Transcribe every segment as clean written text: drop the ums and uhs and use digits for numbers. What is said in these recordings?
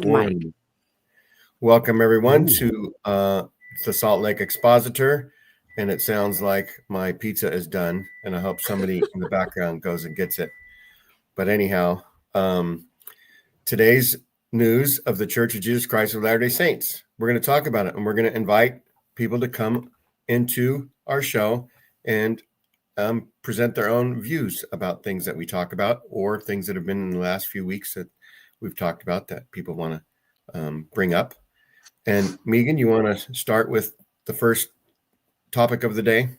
Mike. morning. Welcome everyone to the Salt Lake Expositor. And it sounds like my pizza is done, and I hope somebody in the background goes and gets it. But anyhow, today's news of the Church of Jesus Christ of Latter-day Saints. We're going to talk about it, and we're going to invite people to come into our show and present their own views about things that we talk about, or things that have been in the last few weeks that we've talked about that people want to bring up. And Megan, you want to start with the first topic of the day?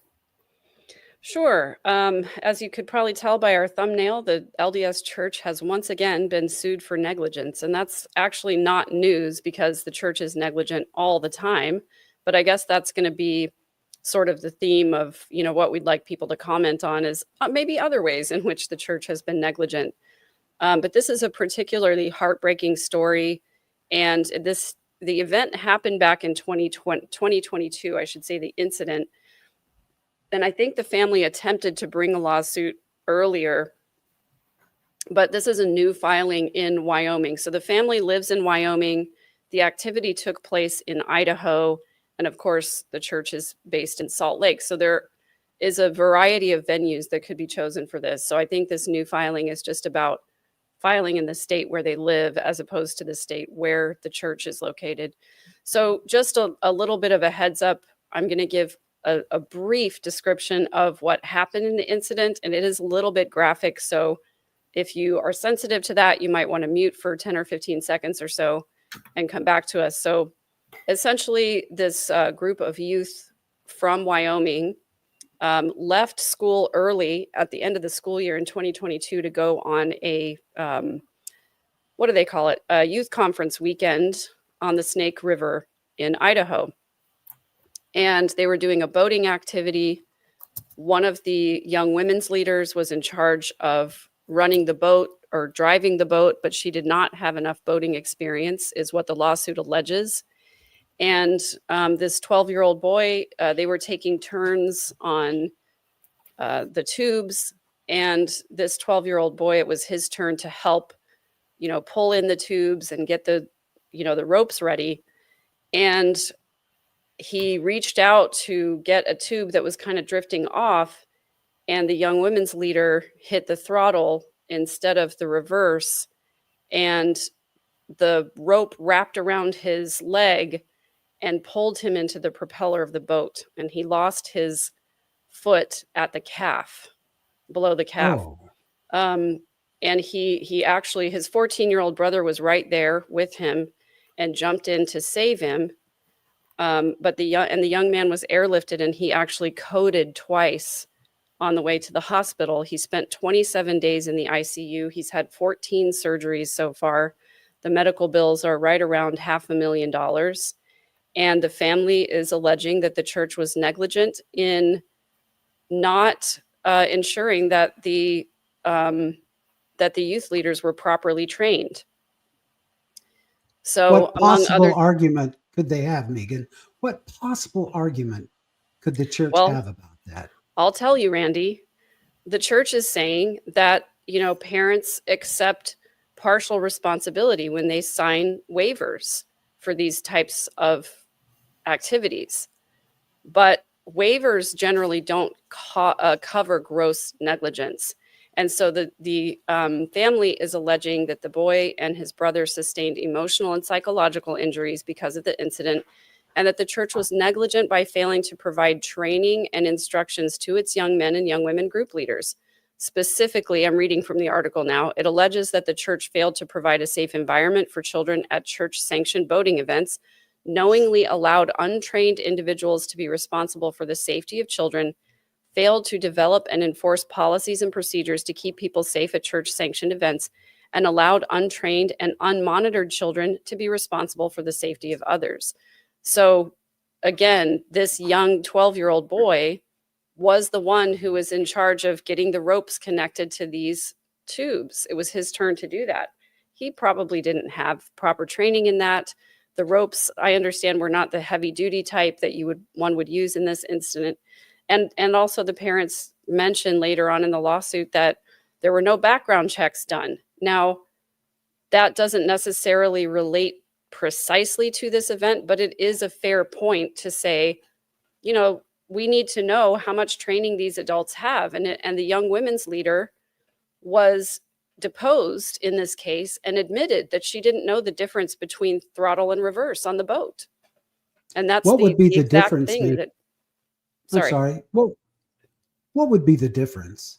Sure. As you could probably tell by our thumbnail, the LDS Church has once again been sued for negligence. And that's actually not news because the church is negligent all the time. But I guess that's going to be sort of the theme of, what we'd like people to comment on is maybe other ways in which the church has been negligent. But this is a particularly heartbreaking story. And the event happened back in 2022, I should say, the incident. And I think the family attempted to bring a lawsuit earlier, but this is a new filing in Wyoming. So the family lives in Wyoming. The activity took place in Idaho. And of course, the church is based in Salt Lake. So there is a variety of venues that could be chosen for this. So I think this new filing is just about filing in the state where they live as opposed to the state where the church is located. So just a little bit of a heads up, I'm going to give a brief description of what happened in the incident, and it is a little bit graphic. So if you are sensitive to that, you might want to mute for 10 or 15 seconds or so and come back to us. So essentially, this group of youth from Wyoming left school early at the end of the school year in 2022 to go on a, what do they call it? A youth conference weekend on the Snake River in Idaho. And they were doing a boating activity. One of the young women's leaders was in charge of running the boat or driving the boat, but she did not have enough boating experience, is what the lawsuit alleges. And this 12-year-old boy, they were taking turns on the tubes. And this 12-year-old boy, it was his turn to help, pull in the tubes and get the ropes ready. And he reached out to get a tube that was kind of drifting off, and the young women's leader hit the throttle instead of the reverse, and the rope wrapped around his leg and pulled him into the propeller of the boat, and he lost his foot at the calf, below the calf. And he actually, his 14-year-old brother was right there with him and jumped in to save him. But the young man was airlifted, and he actually coded twice on the way to the hospital. He spent 27 days in the ICU. He's had 14 surgeries so far. The medical bills are right around $500,000. And the family is alleging that the church was negligent in not ensuring that the youth leaders were properly trained. So, what possible argument could they have, Megan? What possible argument could the church have about that? I'll tell you, Randy. The church is saying that, parents accept partial responsibility when they sign waivers for these types of activities. But waivers generally don't cover gross negligence. And so the family is alleging that the boy and his brother sustained emotional and psychological injuries because of the incident, and that the church was negligent by failing to provide training and instructions to its young men and young women group leaders. Specifically, I'm reading from the article now, it alleges that the church failed to provide a safe environment for children at church-sanctioned boating events, knowingly allowed untrained individuals to be responsible for the safety of children, failed to develop and enforce policies and procedures to keep people safe at church-sanctioned events, and allowed untrained and unmonitored children to be responsible for the safety of others. So again, this young 12-year-old boy was the one who was in charge of getting the ropes connected to these tubes. It was his turn to do that. He probably didn't have proper training in that. The ropes, I understand, were not the heavy-duty type that one would use in this incident. And also the parents mentioned later on in the lawsuit that there were no background checks done. Now, that doesn't necessarily relate precisely to this event, but it is a fair point to say, we need to know how much training these adults have. And the young women's leader was deposed in this case and admitted that she didn't know the difference between throttle and reverse on the boat. And that's What would be the the exact difference? thing that, I'm sorry. sorry. What would be the difference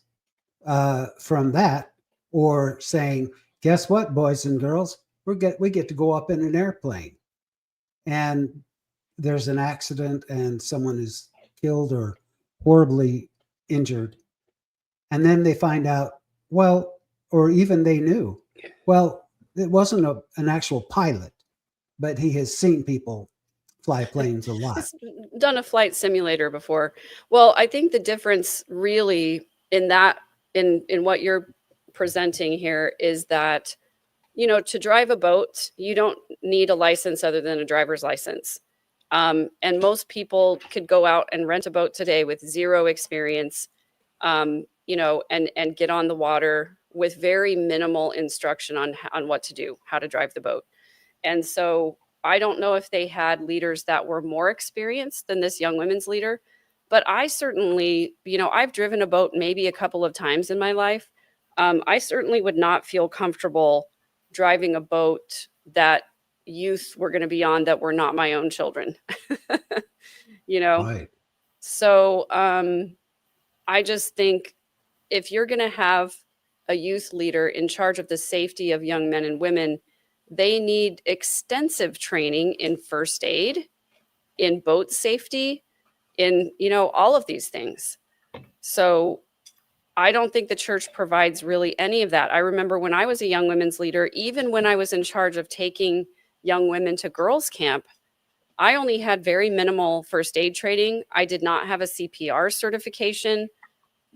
from that, or saying, guess what, boys and girls, we get to go up in an airplane, and there's an accident and someone is killed or horribly injured, and then they find out, well, or even they knew, well, it wasn't an actual pilot, but he has seen people fly planes a lot. He's done a flight simulator before. Well, I think the difference really in that, in what you're presenting here is that, to drive a boat, you don't need a license other than a driver's license. And most people could go out and rent a boat today with zero experience, and get on the water with very minimal instruction on what to do, how to drive the boat. And so I don't know if they had leaders that were more experienced than this young women's leader, but I certainly, I've driven a boat maybe a couple of times in my life. I certainly would not feel comfortable driving a boat that youth were going to be on that were not my own children. Right. So I just think if you're going to have a youth leader in charge of the safety of young men and women, they need extensive training in first aid, in boat safety, in, all of these things. So I don't think the church provides really any of that. I remember when I was a young women's leader, even when I was in charge of taking young women to girls' camp, I only had very minimal first aid training. I did not have a CPR certification.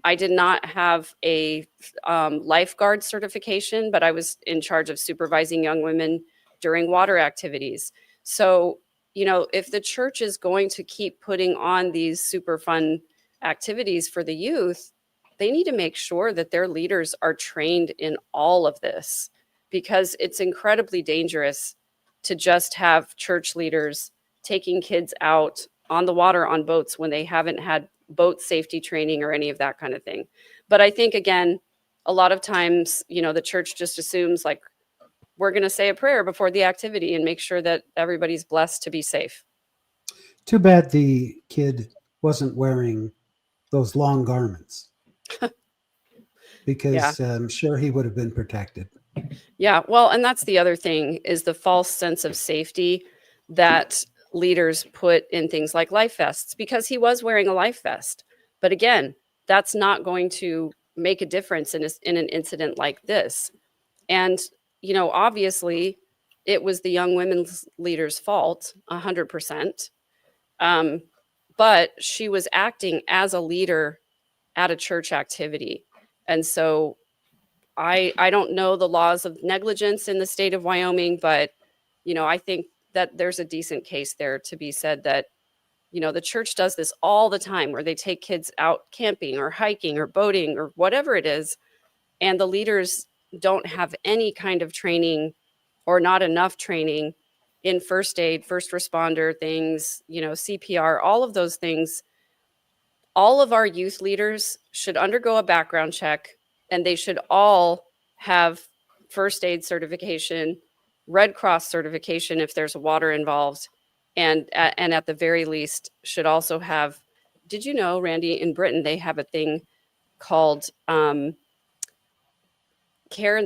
I did not have a lifeguard certification, but I was in charge of supervising young women during water activities. So, if the church is going to keep putting on these super fun activities for the youth, they need to make sure that their leaders are trained in all of this, because it's incredibly dangerous to just have church leaders taking kids out on the water on boats when they haven't had boat safety training or any of that kind of thing. But I think, again, a lot of times, the church just assumes like, we're going to say a prayer before the activity and make sure that everybody's blessed to be safe. Too bad the kid wasn't wearing those long garments, because I'm sure he would have been protected. Yeah, well, and that's the other thing, is the false sense of safety that leaders put in things like life vests, because he was wearing a life vest. But again, that's not going to make a difference in an incident like this. And, obviously it was the young women's leader's fault, 100%. But she was acting as a leader at a church activity. And so I don't know the laws of negligence in the state of Wyoming, but, I think that there's a decent case there to be said that, the church does this all the time, where they take kids out camping or hiking or boating or whatever it is, and the leaders don't have any kind of training or not enough training in first aid, first responder things, CPR, all of those things. All of our youth leaders should undergo a background check, and they should all have first aid certification, Red Cross certification if there's water involved, and at the very least should also have, did you know, Randy, in Britain they have a thing called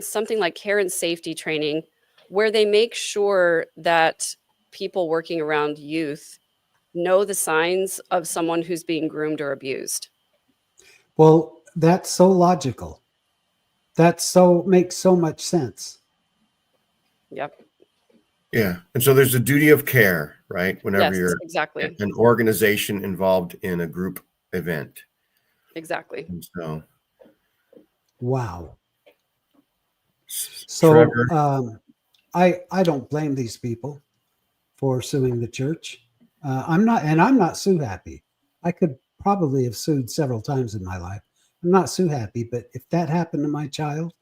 something like care and safety training, where they make sure that people working around youth know the signs of someone who's being groomed or abused. Well, that's so logical. Makes so much sense. Yep. Yeah. And so there's a duty of care, right? Whenever Yes, you're exactly. an organization involved in a group event. Exactly. And so, wow. So Trevor, I don't blame these people for suing the church. I'm not sue happy. I could probably have sued several times in my life. I'm not sue happy, but if that happened to my child,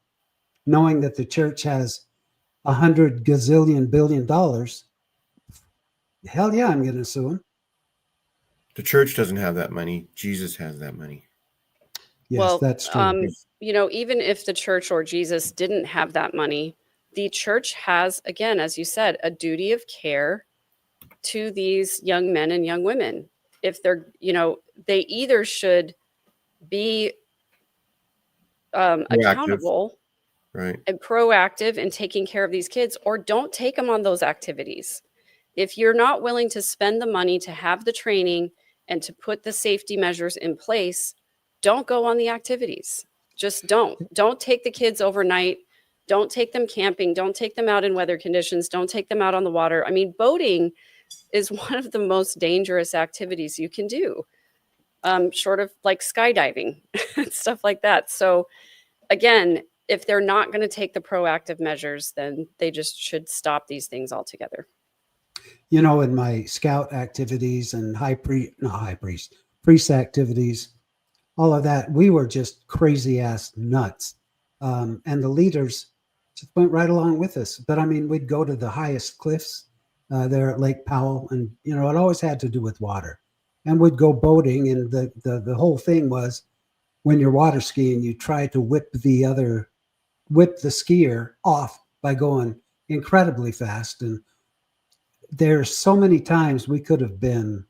knowing that the church has $100 gazillion billion, hell yeah, I'm going to sue him. The church doesn't have that money. Jesus has that money. Yes, Well, that's true. even if the church or Jesus didn't have that money, the church has, again, as you said, a duty of care to these young men and young women. If they're, they either should be Proactive, accountable right? and proactive in taking care of these kids, or don't take them on those activities. If you're not willing to spend the money to have the training and to put the safety measures in place, don't go on the activities. Just don't. Don't take the kids overnight. Don't take them camping. Don't take them out in weather conditions. Don't take them out on the water. I mean, boating is one of the most dangerous activities you can do, short of like skydiving and stuff like that. So, again, if they're not going to take the proactive measures, then they just should stop these things altogether. You know, in my scout activities and priest activities, all of that, we were just crazy ass nuts. And the leaders just went right along with us. But I mean, we'd go to the highest cliffs there at Lake Powell, and it always had to do with water. And we'd go boating, and the whole thing was, when you're water skiing, you try to whip the skier off by going incredibly fast. And there's so many times we could have been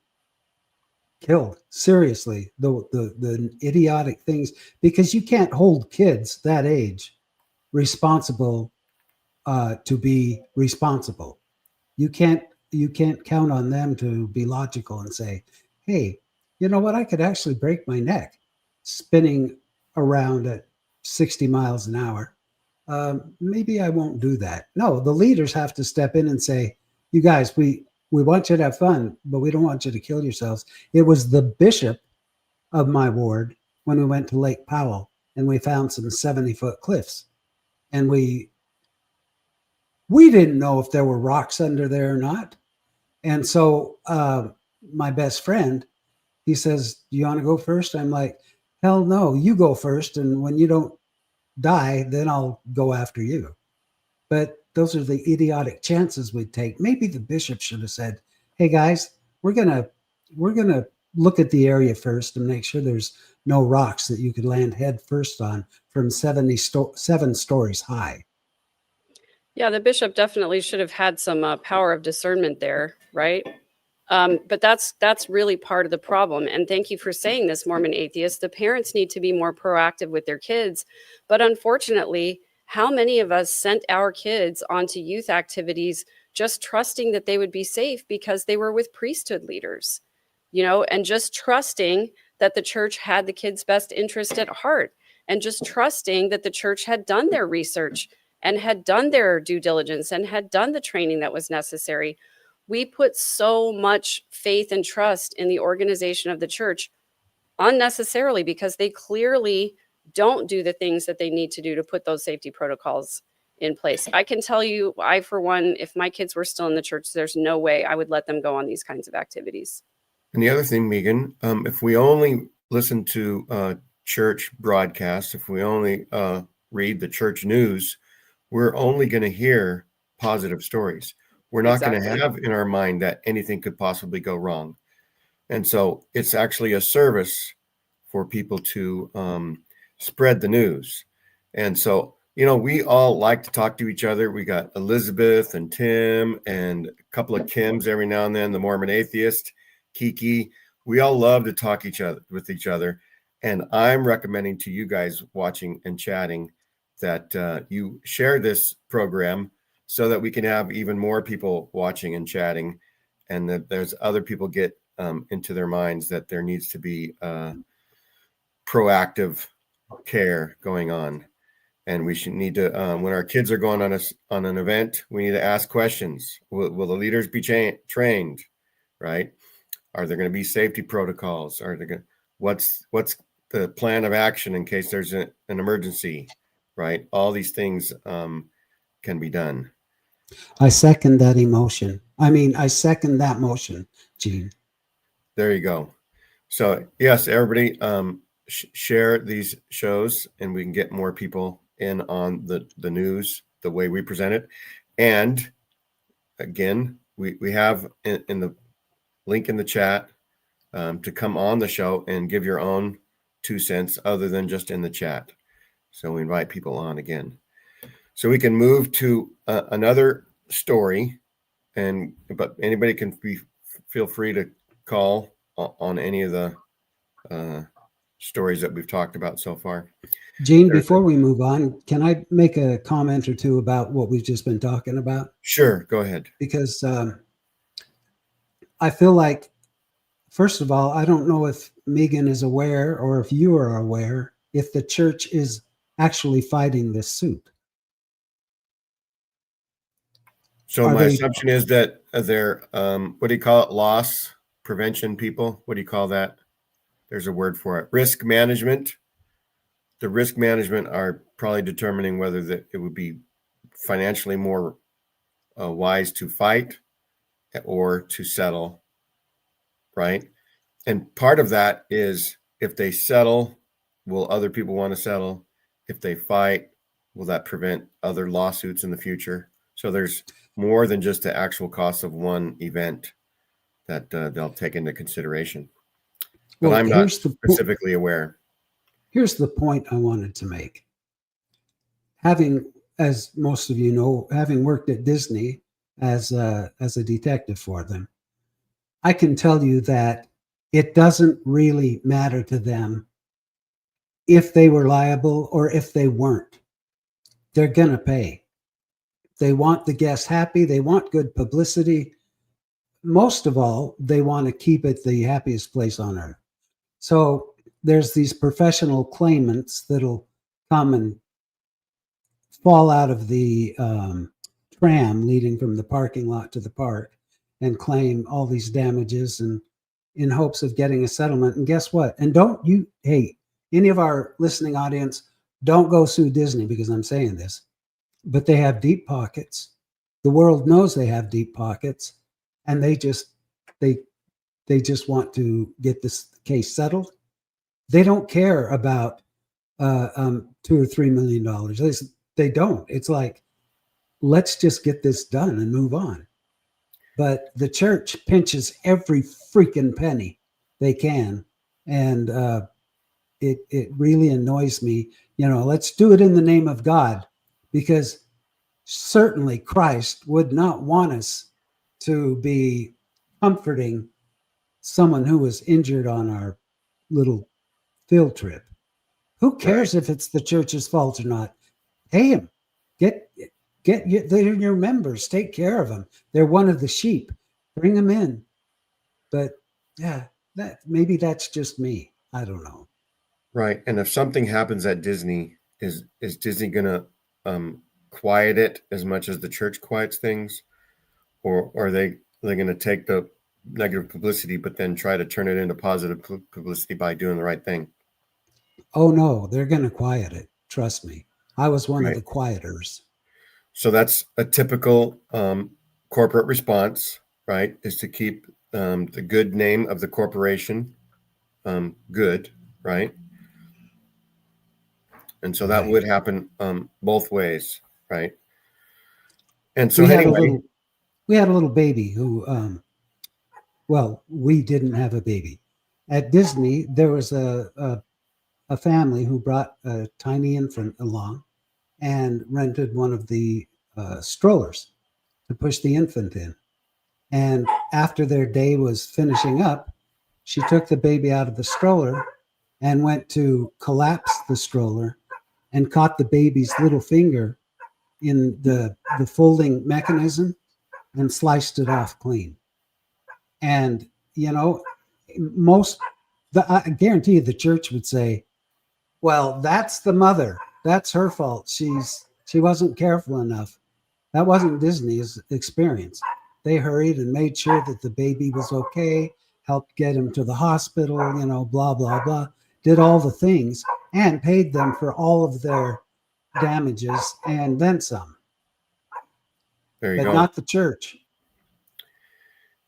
killed. Seriously, the idiotic things, because you can't hold kids that age responsible to be responsible. You can't count on them to be logical and say, hey, you know what, I could actually break my neck spinning around at 60 miles an hour. Maybe I won't do that. No, the leaders have to step in and say, you guys, we want you to have fun, but we don't want you to kill yourselves. It was the bishop of my ward when we went to Lake Powell and we found some 70-foot cliffs. And we didn't know if there were rocks under there or not. And so my best friend, he says, do you want to go first? I'm like, hell no, you go first. And when you don't die, then I'll go after you. But those are the idiotic chances we'd take. Maybe the bishop should have said, hey guys, we're gonna look at the area first and make sure there's no rocks that you could land head first on from 7 stories high. Yeah, the bishop definitely should have had some power of discernment there, right? But that's really part of the problem. And thank you for saying this, Mormon atheists. The parents need to be more proactive with their kids. But unfortunately, how many of us sent our kids onto youth activities just trusting that they would be safe because they were with priesthood leaders, and just trusting that the church had the kids' best interest at heart, and just trusting that the church had done their research and had done their due diligence and had done the training that was necessary. We put so much faith and trust in the organization of the church unnecessarily because they clearly don't do the things that they need to do to put those safety protocols in place. I can tell you, I, for one, if my kids were still in the church, there's no way I would let them go on these kinds of activities. And the other thing, Megan, if we only listen to church broadcasts, if we only read the church news, we're only going to hear positive stories. We're not going to have in our mind that anything could possibly go wrong. And so it's actually a service for people to spread the news. And so, we all like to talk to each other. We got Elizabeth and Tim and a couple of Kims every now and then, the Mormon atheist, Kiki. We all love to talk with each other. And I'm recommending to you guys watching and chatting that you share this program so that we can have even more people watching and chatting, and that there's other people get into their minds that there needs to be proactive care going on. And we should need to, when our kids are going on an event, we need to ask questions. Will the leaders be trained, right? Are there going to be safety protocols? What's the plan of action in case there's an emergency, right? All these things can be done. I second that emotion. I second that motion, Gene. There you go. So yes, everybody share these shows and we can get more people in on the news the way we present it. And again, we have in the link in the chat to come on the show and give your own 2 cents other than just in the chat. So we invite people on again. So we can move to another story, but anybody can feel free to call on any of the stories that we've talked about so far. Gene, before we move on, can I make a comment or two about what we've just been talking about? Sure, go ahead. Because I feel like, first of all, I don't know if Megan is aware or if you are aware if the church is actually fighting this suit. So my assumption is that they're, what do you call it? Loss prevention people? What do you call that? There's a word for it. Risk management. The risk management are probably determining whether it would be financially more wise to fight or to settle, right? And part of that is if they settle, will other people want to settle? If they fight, will that prevent other lawsuits in the future? So there's more than just the actual cost of one event that they'll take into consideration. But I'm not specifically aware. Here's the point I wanted to make. Having, as most of you know, having worked at Disney as a detective for them, I can tell you that it doesn't really matter to them if they were liable or if they weren't. They're going to pay. They want the guests happy. They want good publicity. Most of all, they want to keep it the happiest place on earth. So there's these professional claimants that'll come and fall out of the tram leading from the parking lot to the park and claim all these damages and in hopes of getting a settlement. And guess what? And hey, any of our listening audience, don't go sue Disney because I'm saying this, but they have deep pockets. The world knows they have deep pockets, and they just want to get this case settled. They don't care about $2 or $3 million. They don't. It's like, let's just get this done and move on. But the church pinches every freaking penny they can, and it really annoys me. Let's do it in the name of God, because certainly Christ would not want us to be comforting someone who was injured on our little field trip. Who cares if it's the church's fault or not? Pay them. They're your members. Take care of them. They're one of the sheep. Bring them in. But yeah, maybe that's just me. I don't know. Right. And if something happens at Disney, is Disney going to quiet it as much as the church quiets things, or are they going to take the negative publicity but then try to turn it into positive publicity by doing the right thing? Oh no, they're going to quiet it. Trust me. I was one of the quieters. So that's a typical corporate response, right? Is to keep the good name of the corporation good, right? And so that would happen both ways, right? And so we had a little baby who, we didn't have a baby. At Disney, there was a family who brought a tiny infant along and rented one of the strollers to push the infant in. And after their day was finishing up, she took the baby out of the stroller and went to collapse the stroller and caught the baby's little finger in the folding mechanism and sliced it off clean. And, I guarantee you the church would say, well, that's the mother. That's her fault. She wasn't careful enough. That wasn't Disney's experience. They hurried and made sure that the baby was okay, helped get him to the hospital, blah, blah, blah, did all the things and paid them for all of their damages and then some. There you go. But not the church.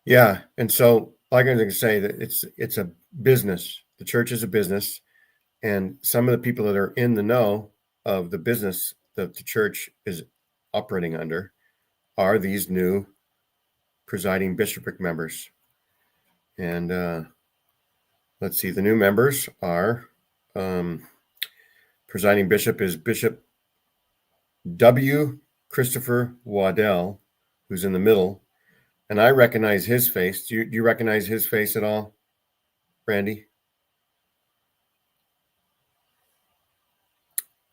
Yeah. And so like I was going to say that it's a business. The church is a business. And some of the people that are in the know of the business that the church is operating under are these new presiding bishopric members. And let's see, the new members are presiding bishop is Bishop W. Christopher Waddell, who's in the middle. And I recognize his face. Do you recognize his face at all, Randy?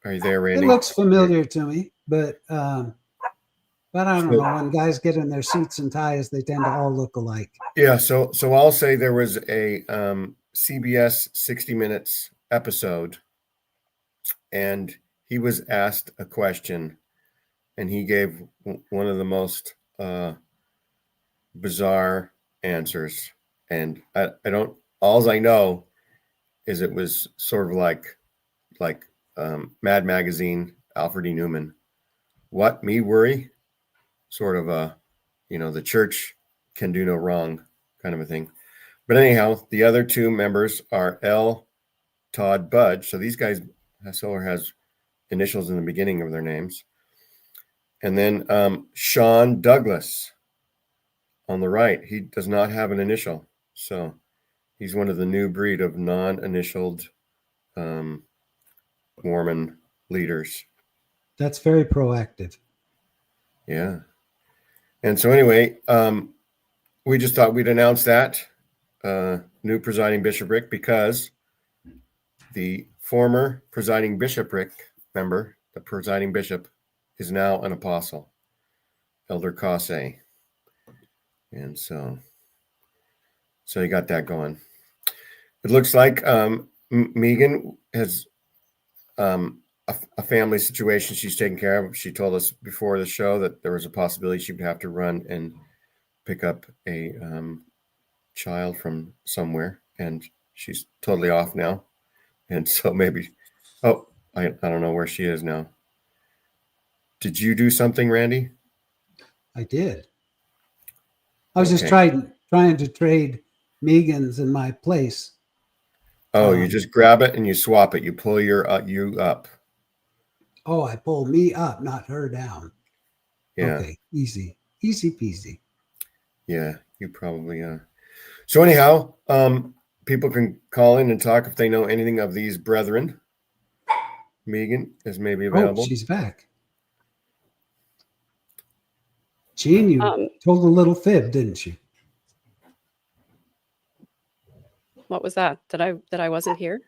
Are you there, Randy? It looks familiar to me, but I don't know. When guys get in their suits and ties, they tend to all look alike. Yeah, so I'll say there was a CBS 60 Minutes episode, and he was asked a question, and he gave one of the most bizarre answers. And I don't. All I know is it was sort of like Mad Magazine, Alfred E. Newman. What, me worry? Sort of the church can do no wrong kind of a thing. But anyhow, the other two members are L. Todd Budge. So these guys, Solar has initials in the beginning of their names. And then Sean Douglas on the right. He does not have an initial. So he's one of the new breed of non-initialed Mormon leaders. That's very proactive. Yeah. And so anyway, we just thought we'd announce that new presiding bishopric because the former presiding bishopric member, the presiding bishop, is now an apostle, Elder Casse. And so you got that going. It looks like Megan has a family situation she's taking care of. She told us before the show that there was a possibility she would have to run and pick up a child from somewhere, and she's totally off now. And so maybe, I don't know where she is now. Did you do something, Randy? I did. I was just trying to trade Megan's in my place. Oh, you just grab it and you swap it. You pull you up. Oh, I pull me up, not her down. Yeah. Okay, easy peasy. Yeah, you probably So anyhow, people can call in and talk if they know anything of these brethren. Megan is maybe available. Oh, she's back. Jean, you told a little fib, didn't you? What was that? That I wasn't here?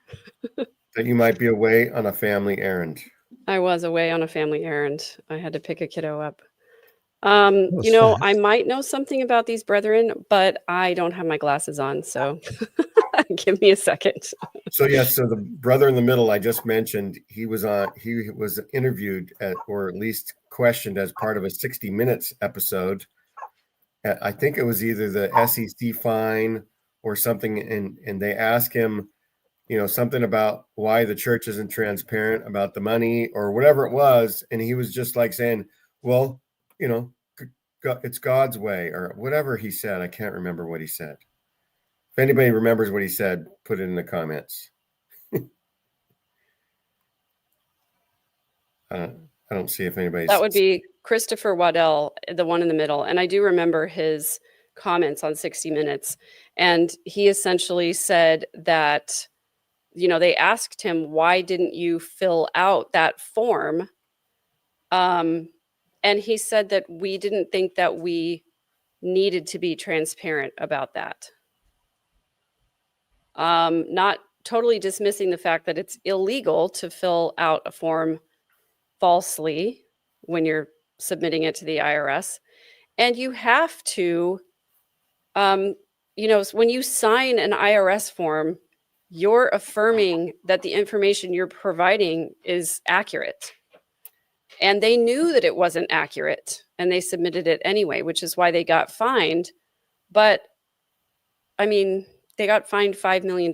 That you might be away on a family errand. I was away on a family errand. I had to pick a kiddo up. Was fast. I might know something about these brethren, but I don't have my glasses on, so give me a second. So the brother in the middle I just mentioned, he was interviewed or at least questioned as part of a 60 Minutes episode. I think it was either the SEC fine or something, and they asked him, something about why the church isn't transparent about the money or whatever it was, and he was just like saying, well, it's God's way or whatever he said. I can't remember what he said. If anybody remembers what he said, put it in the comments. I don't see if anybody's... That would be Christopher Waddell, the one in the middle. And I do remember his comments on 60 Minutes. And he essentially said that, they asked him, why didn't you fill out that form? And he said that we didn't think that we needed to be transparent about that. Not totally dismissing the fact that it's illegal to fill out a form falsely when you're submitting it to the IRS. And you have to, when you sign an IRS form, you're affirming that the information you're providing is accurate. And they knew that it wasn't accurate, and they submitted it anyway, which is why they got fined. But, they got fined $5 million,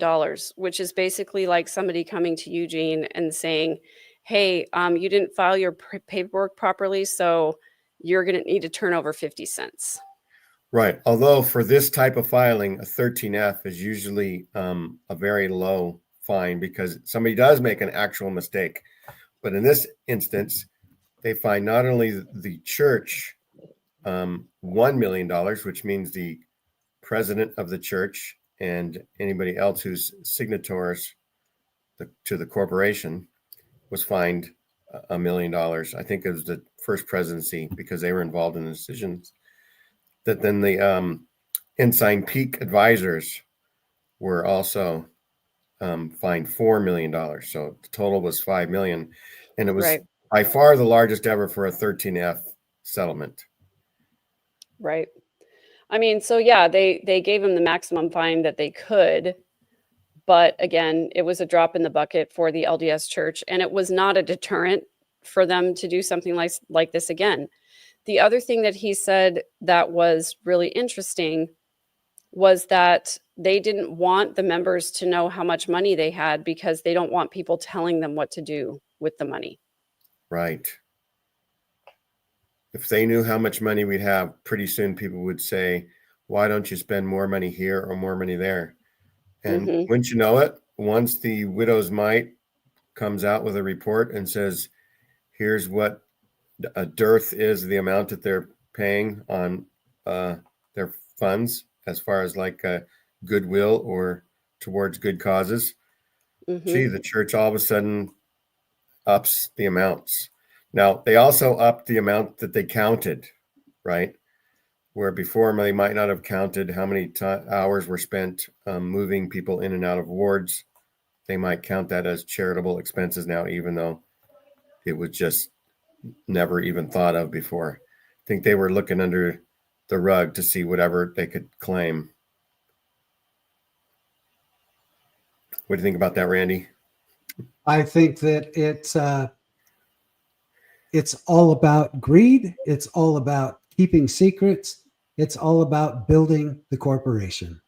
which is basically like somebody coming to Eugene and saying, hey, you didn't file your paperwork properly, so you're going to need to turn over 50 cents. Right. Although for this type of filing, a 13F is usually a very low fine because somebody does make an actual mistake. But in this instance, they find not only the church $1 million, which means the president of the church and anybody else who's signatories to the corporation was fined $1 million. I think it was the first presidency because they were involved in the decisions. That then the Ensign Peak advisors were also fined $4 million. So the total was $5 million. And it was Right. by far the largest ever for a 13F settlement. Right. I mean, so yeah, they gave him the maximum fine that they could, but again, it was a drop in the bucket for the LDS Church, and it was not a deterrent for them to do something like this again. The other thing that he said that was really interesting was that they didn't want the members to know how much money they had because they don't want people telling them what to do with the money. Right. If they knew how much money we'd have, pretty soon people would say, why don't you spend more money here or more money there? And wouldn't you know it, once the Widow's Mite comes out with a report and says, here's what a dearth is, the amount that they're paying on their funds as far as like goodwill or towards good causes. Gee, the church all of a sudden ups the amounts. Now, they also upped the amount that they counted, right? Where before they might not have counted how many hours were spent moving people in and out of wards. They might count that as charitable expenses now, even though it was just never even thought of before. I think they were looking under the rug to see whatever they could claim. What do you think about that, Randy? I think that it's all about greed. It's all about keeping secrets. It's all about building the corporation.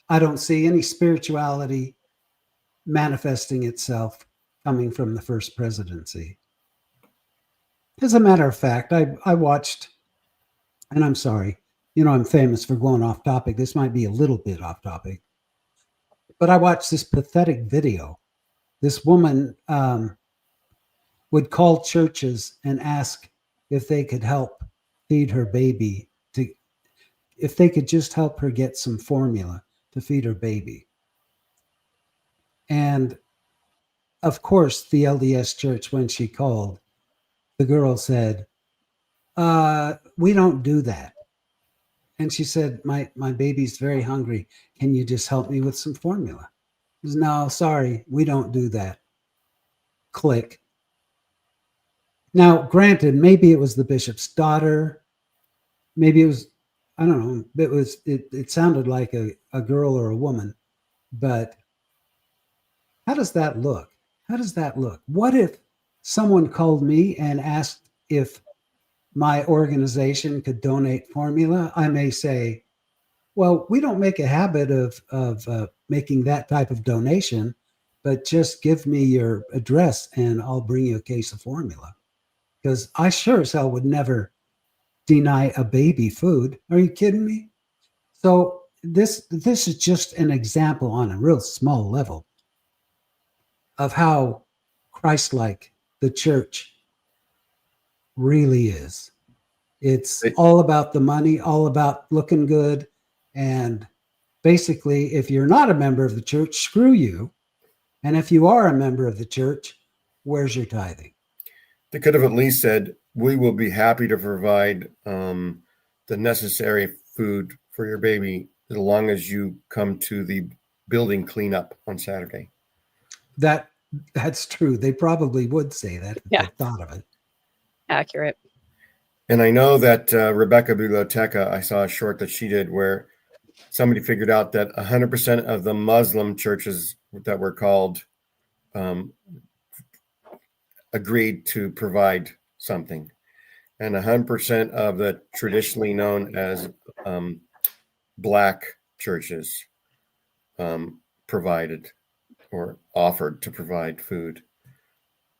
I don't see any spirituality manifesting itself coming from the first presidency. As a matter of fact, I watched, and I'm sorry, I'm famous for going off topic. This might be a little bit off topic, but I watched this pathetic video. This woman would call churches and ask if they could help feed her baby, if they could just help her get some formula to feed her baby. And of course, the LDS Church, when she called, the girl said, we don't do that. And she said, my baby's very hungry. Can you just help me with some formula? He said, no, sorry, we don't do that. Click. Now, granted, maybe it was the bishop's daughter. Maybe it was, I don't know. It sounded like a girl or a woman. But how does that look? How does that look? What if someone called me and asked if my organization could donate formula? I may say, well, we don't make a habit of making that type of donation, but just give me your address and I'll bring you a case of formula. Because I sure as hell would never deny a baby food. Are you kidding me? So this is just an example on a real small level of how Christ-like the church really is. It's all about the money, all about looking good. And basically, if you're not a member of the church, screw you. And if you are a member of the church, where's your tithing? They could have at least said, we will be happy to provide the necessary food for your baby as long as you come to the building cleanup on Saturday. That's true. They probably would say that if they thought of it. Accurate. And I know that Rebecca Biblioteca, I saw a short that she did where somebody figured out that 100% of the Muslim churches that were called agreed to provide something. And 100% of the traditionally known as Black churches provided or offered to provide food,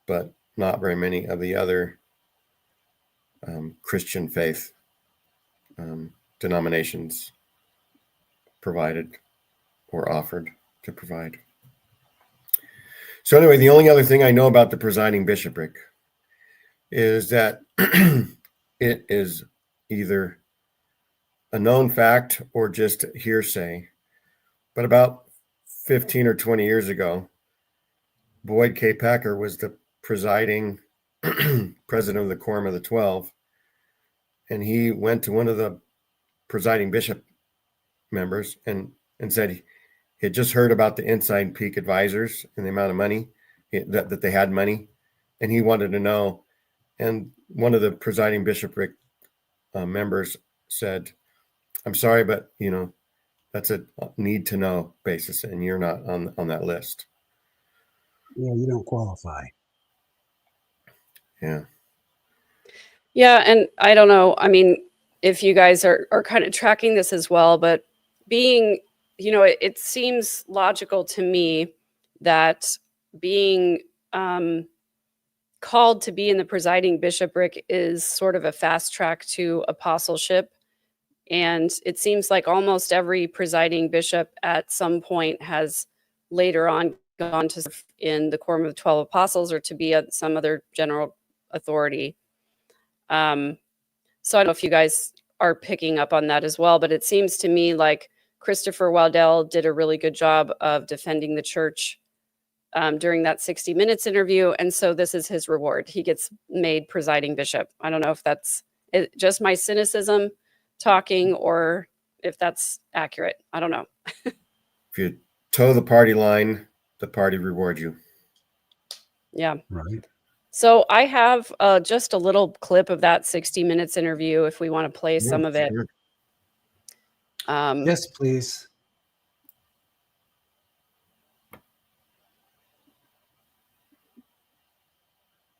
but not very many of the other Christian faith denominations provided or offered to provide. So anyway, the only other thing I know about the presiding bishopric is that it is either a known fact or just hearsay. But about 15 or 20 years ago, Boyd K. Packer was the presiding president of the Quorum of the 12, and he went to one of the presiding bishop members and said he had just heard about the Inside Peak advisors and the amount of money that they had money, and he wanted to know. And one of the presiding bishopric members said, "I'm sorry, but that's a need to know basis, and you're not on that list." Yeah, you don't qualify. Yeah. Yeah, and I don't know. I mean, if you guys are kind of tracking this as well, but being, it seems logical to me that being called to be in the presiding bishopric is sort of a fast track to apostleship. And it seems like almost every presiding bishop at some point has later on gone to serve in the Quorum of the 12 Apostles or to be some other general authority. So I don't know if you guys are picking up on that as well, but it seems to me like Christopher Waddell did a really good job of defending the church during that 60 Minutes interview. And so this is his reward. He gets made presiding bishop. I don't know if that's just my cynicism talking or if that's accurate. I don't know. If you toe the party line, the party rewards you. Yeah. Right. So I have just a little clip of that 60 Minutes interview if we want to play some of it. Sure. Yes, please.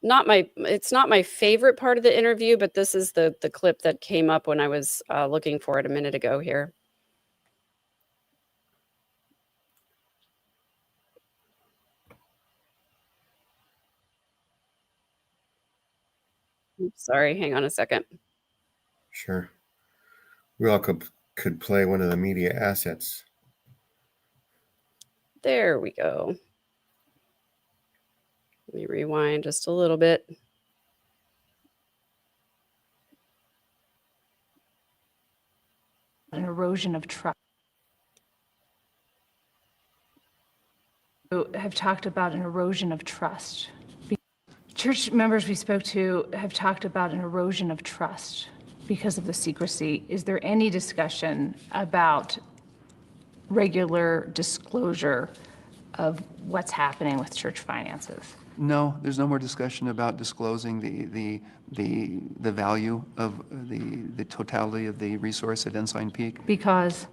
It's not my favorite part of the interview, but this is the clip that came up when I was looking for it a minute ago here. Oops, sorry, hang on a second. Sure. We all could play one of the media assets. There we go. Let me rewind just a little bit. An erosion of trust. Have talked about an erosion of trust. Church members we spoke to have talked about an erosion of trust because of the secrecy. Is there any discussion about regular disclosure of what's happening with church finances? No, there's no more discussion about disclosing the value of the totality of the resource at Ensign Peak Because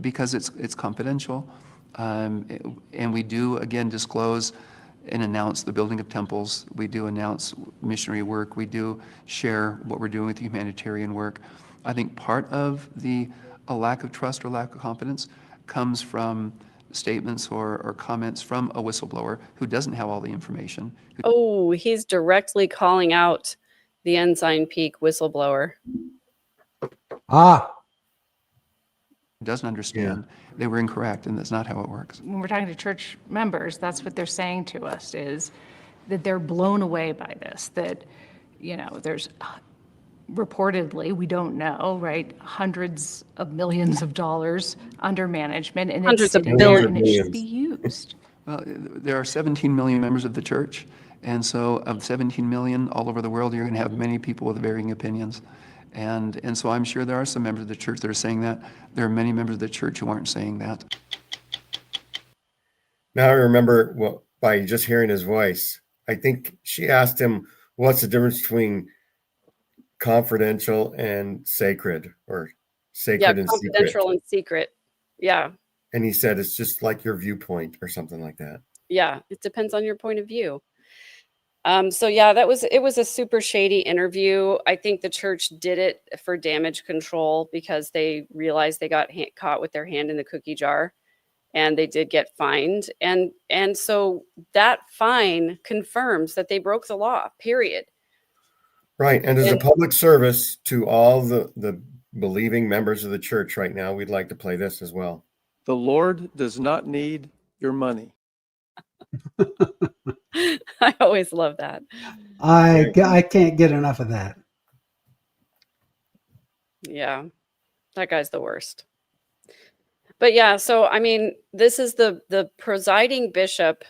it's confidential, and we do again disclose and announce the building of temples. We do announce missionary work. We do share what we're doing with humanitarian work. I think part of a lack of trust or lack of confidence comes from statements or comments from a whistleblower who doesn't have all the information. Oh, he's directly calling out the Ensign Peak whistleblower. Ah, Doesn't understand they were incorrect, and that's not how it works. when we're talking to church members, that's what they're saying to us, is that they're blown away by this, that, there's reportedly, we don't know, right, hundreds of millions of dollars under management, and Hundreds it's of sitting there and it billions. should be used. Well, there are 17 million members of the church, and so of 17 million all over the world, you're going to have many people with varying opinions. And so I'm sure there are some members of the church that are saying that. There are many members of the church who aren't saying that. Now I remember by just hearing his voice, I think she asked him, what's the difference between confidential and sacred, or sacred and Confidential secret? and secret. Yeah. And he said, it's just like your viewpoint or something like that. Yeah. It depends on your point of view. So yeah, it was a super shady interview. I think the church did it for damage control because they realized they got caught with their hand in the cookie jar, and they did get fined. And so that fine confirms that they broke the law, period. Right. And as a public service to all the believing members of the church right now, we'd like to play this as well. The Lord does not need your money. I always love that. I can't get enough of that. Yeah, that guy's the worst. But yeah, so I mean, this is the presiding bishop.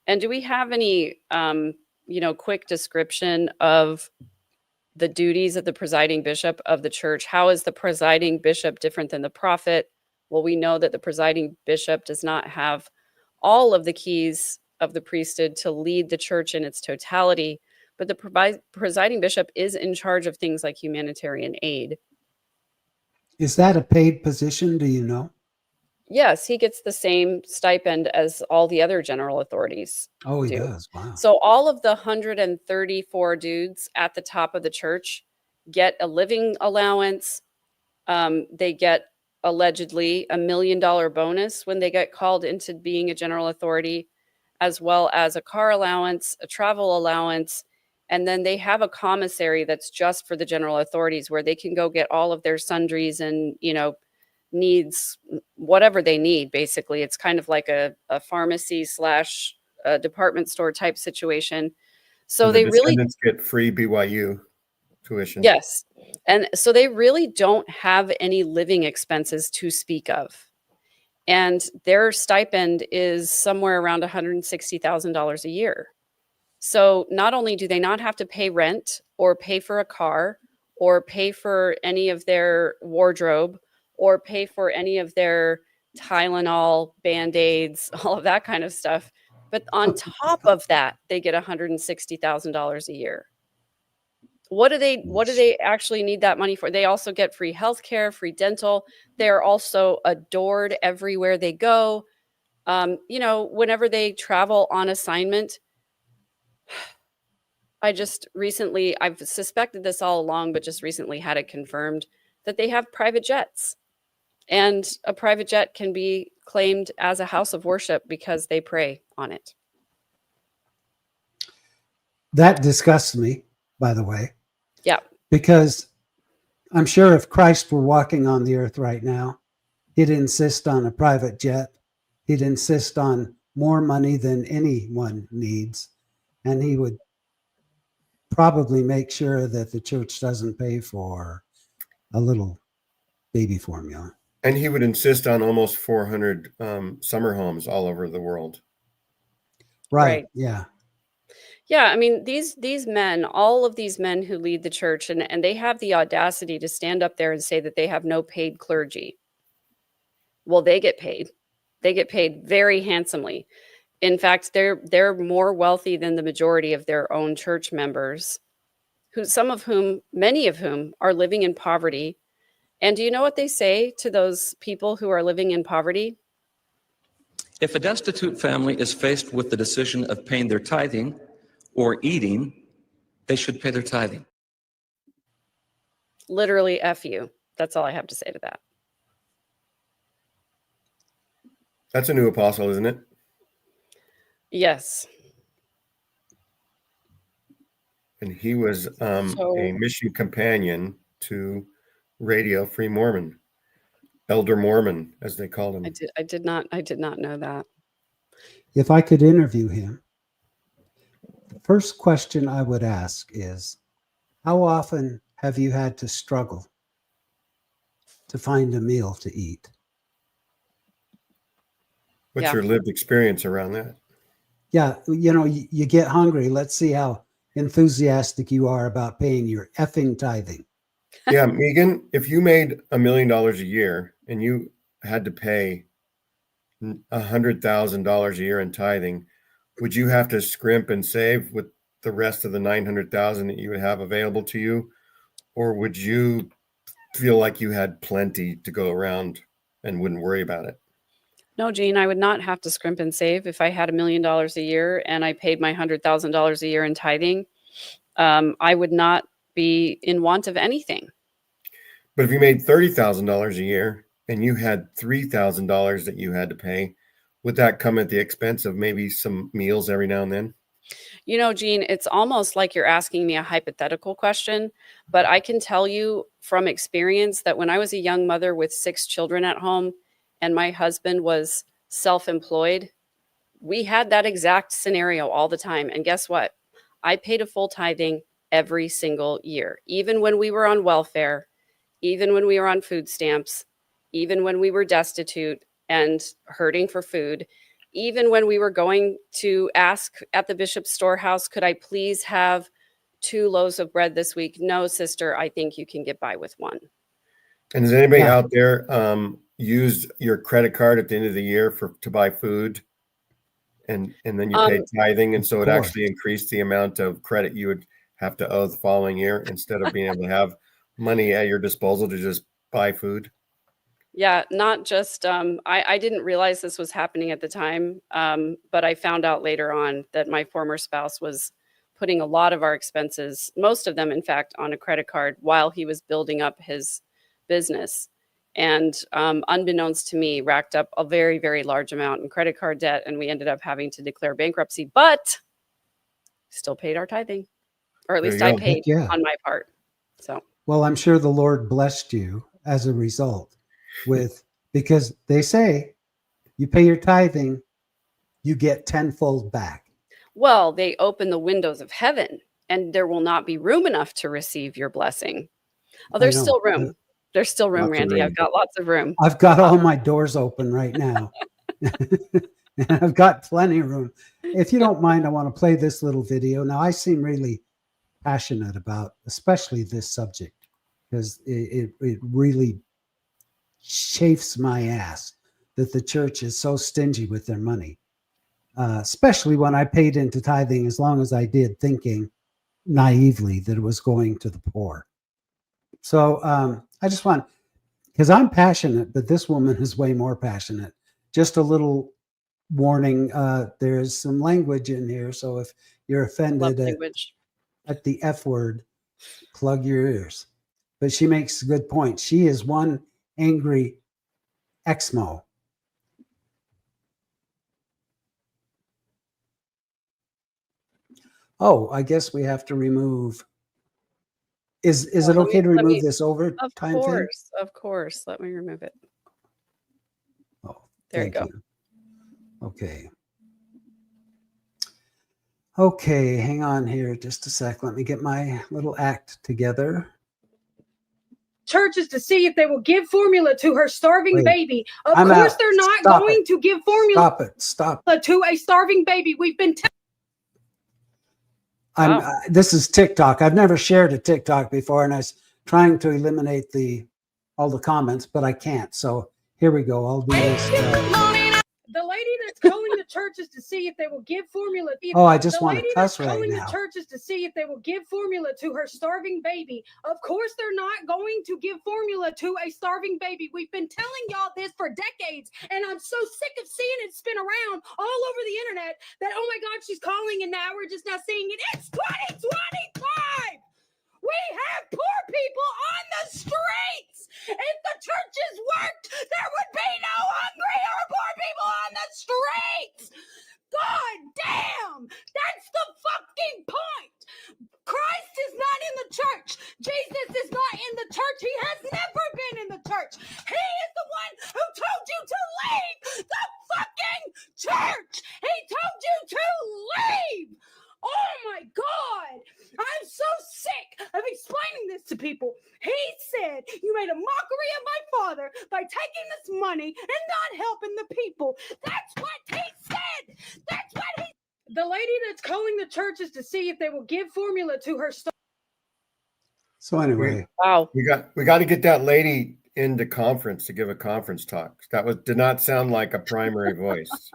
And do we have any quick description of the duties of the presiding bishop of the church? How is the presiding bishop different than the prophet? Well, we know that the presiding bishop does not have all of the keys of the priesthood to lead the church in its totality, but the presiding bishop is in charge of things like humanitarian aid. Is that a paid position? Do you know? Yes, he gets the same stipend as all the other general authorities Oh, he do. does. Wow. So all of the 134 dudes at the top of the church get a living allowance. They get allegedly $1 million bonus when they get called into being a general authority, as well as a car allowance, a travel allowance, and then they have a commissary that's just for the general authorities where they can go get all of their sundries and, needs, whatever they need. Basically, it's kind of like a pharmacy slash a department store type situation. So And the they really, descendants get free BYU tuition. yes. And so they really don't have any living expenses to speak of. And their stipend is somewhere around $160,000 a year. So not only do they not have to pay rent or pay for a car or pay for any of their wardrobe or pay for any of their Tylenol, Band-Aids, all of that kind of stuff, but on top of that, they get $160,000 a year. What do they actually need that money for? They also get free healthcare, free dental. They're also adored everywhere they go. Whenever they travel on assignment, I've suspected this all along, but just recently had it confirmed that they have private jets. And a private jet can be claimed as a house of worship because they pray on it. That disgusts me, by the way. Yeah. Because I'm sure if Christ were walking on the earth right now, he'd insist on a private jet. He'd insist on more money than anyone needs. And he would probably make sure that the church doesn't pay for a little baby formula. And he would insist on almost 400 summer homes all over the world. Right. Yeah. Yeah, I mean, these men, all of these men who lead the church, and they have the audacity to stand up there and say that they have no paid clergy. Well, they get paid. They get paid very handsomely. In fact, they're more wealthy than the majority of their own church members, many of whom are living in poverty. And do you know what they say to those people who are living in poverty? If a destitute family is faced with the decision of paying their tithing or eating, they should pay their tithing. Literally, F you. That's all I have to say to that. That's a new apostle, isn't it? Yes. And he was a mission companion to Radio Free Mormon, Elder Mormon, as they called him. I did not know that. If I could interview him, the first question I would ask is, how often have you had to struggle to find a meal to eat? What's your lived experience around that? Yeah, you get hungry. Let's see how enthusiastic you are about paying your effing tithing. Yeah, Megan, if you made $1 million a year and you had to pay $100,000 a year in tithing, would you have to scrimp and save with the rest of the 900,000 that you would have available to you? Or would you feel like you had plenty to go around and wouldn't worry about it? No, Gene, I would not have to scrimp and save if I had $1 million a year and I paid my $100,000 a year in tithing. I would not be in want of anything. But if you made $30,000 a year and you had $3,000 that you had to pay, would that come at the expense of maybe some meals every now and then? Gene, it's almost like you're asking me a hypothetical question, but I can tell you from experience that when I was a young mother with 6 children at home and my husband was self-employed, we had that exact scenario all the time. And guess what? I paid a full tithing every single year, even when we were on welfare, even when we were on food stamps, even when we were destitute and hurting for food, even when we were going to ask at the bishop's storehouse, could I please have 2 loaves of bread this week? No, sister, I think you can get by with 1. And has anybody Yeah. out there used your credit card at the end of the year to buy food? And then you paid tithing, and so it course. actually increased the amount of credit you would have to owe the following year instead of being able to have money at your disposal to just buy food. Yeah, not just, I didn't realize this was happening at the time, but I found out later on that my former spouse was putting a lot of our expenses, most of them, in fact, on a credit card while he was building up his business. And unbeknownst to me, racked up a very, very large amount in credit card debt. And we ended up having to declare bankruptcy, but still paid our tithing, or at There least you I go. paid Heck yeah. on my part. So, Well, I'm sure the Lord blessed you as a result because they say you pay your tithing, you get tenfold back. well, they open the windows of heaven and there will not be room enough to receive your blessing. Oh, there's I know. still room. There's still room, Lots of Randy. room. I've got lots of room. I've got all my doors open right now. And I've got plenty of room. If you don't mind, I want to play this little video. Now, I seem really passionate about, especially this subject, because it really chafes my ass that the church is so stingy with their money, especially when I paid into tithing as long as I did, thinking naively that it was going to the poor. So I just want, because I'm passionate, but this woman is way more passionate. Just a little warning, there's some language in here, so if you're Love offended language. at the F word, plug your ears. But she makes a good point. She is one angry Exmo. Oh, I guess we have to remove. Is it Let okay to me- remove this over Of time thing? course, of course. Let me remove it. Oh, There you thank go. Okay. Okay, hang on here just a sec. Let me get my little act together. Churches to see if they will give formula to her starving Wait. baby. Of I'm course, out. they're not Stop going it. to give formula Stop it. Stop. to a starving baby. We've been I'm. Wow. This is TikTok. I've never shared a TikTok before, and I was trying to eliminate all the comments, but I can't. So here we go. I'll do this. the lady that's calling the churches to see if they will give formula. Oh, I just the want to lady cuss that's right calling now. the churches to see if they will give formula to her starving baby. Of course, they're not going to give formula to a starving baby. We've been telling y'all this for decades, and I'm so sick of seeing it spin around all over the internet that, oh my God, she's calling, and now we're just not seeing it. It's 2025. We have poor people on the streets. If the churches worked, there would be no hungry or poor people on the streets. God damn, that's the fucking point. Christ is not in the church. Jesus is not in the church. He has never been in the church. He is the one who told you to leave the fucking church. He told you to leave. Oh my God. I'm so sick of explaining this to people. He said, you made a mockery of my father by taking this money and not helping the people. That's what he said. That's what he. The lady that's calling the churches to see if they will give formula to her. So anyway, Wow. We got to get that lady into conference to give a conference talk. That did not sound like a primary voice.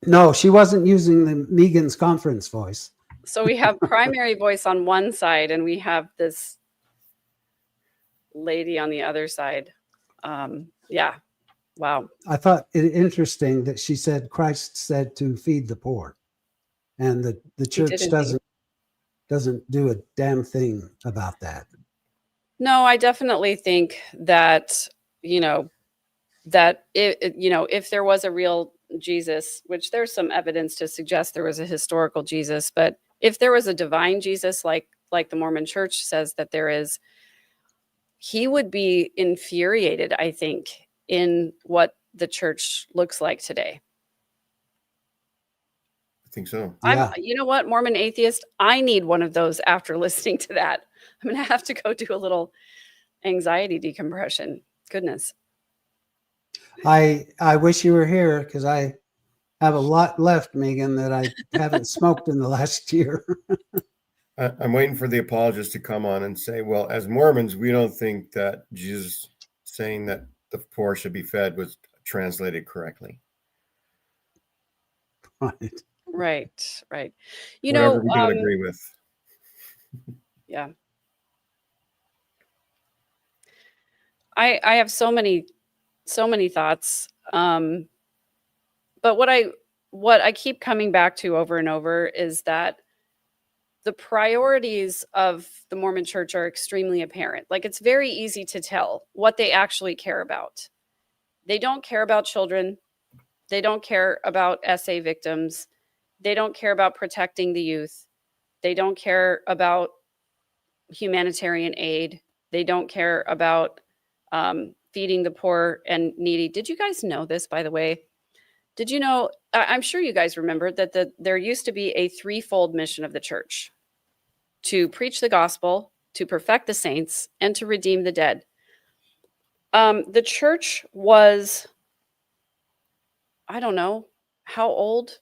no, she wasn't using the Megan's conference voice. So we have primary voice on one side, and we have this lady on the other side. Yeah. Wow. I thought it interesting that she said Christ said to feed the poor, and the church indeed. doesn't do a damn thing about that. No, I definitely think that, that if there was a real Jesus, which there's some evidence to suggest there was a historical Jesus, but if there was a divine Jesus, like the Mormon Church says that there is, he would be infuriated, I think, in what the church looks like today. think so. Yeah. You know what, Mormon atheist, I need one of those after listening to that. I'm going to have to go do a little anxiety decompression. Goodness. I wish you were here because I have a lot left, Megan, that I haven't smoked in the last year. I'm waiting for the apologist to come on and say, well, as Mormons, we don't think that Jesus saying that the poor should be fed was translated correctly. Right. Right. Whatever we don't agree with. Yeah. I have so many thoughts. But what I keep coming back to over and over is that the priorities of the Mormon Church are extremely apparent. Like, it's very easy to tell what they actually care about. They don't care about children. They don't care about SA victims. They don't care about protecting the youth. They don't care about humanitarian aid. They don't care about feeding the poor and needy. Did you guys know this, by the way? Did you know, I'm sure you guys remember that there used to be a threefold mission of the church: to preach the gospel, to perfect the saints, and to redeem the dead. The church was, I don't know how old,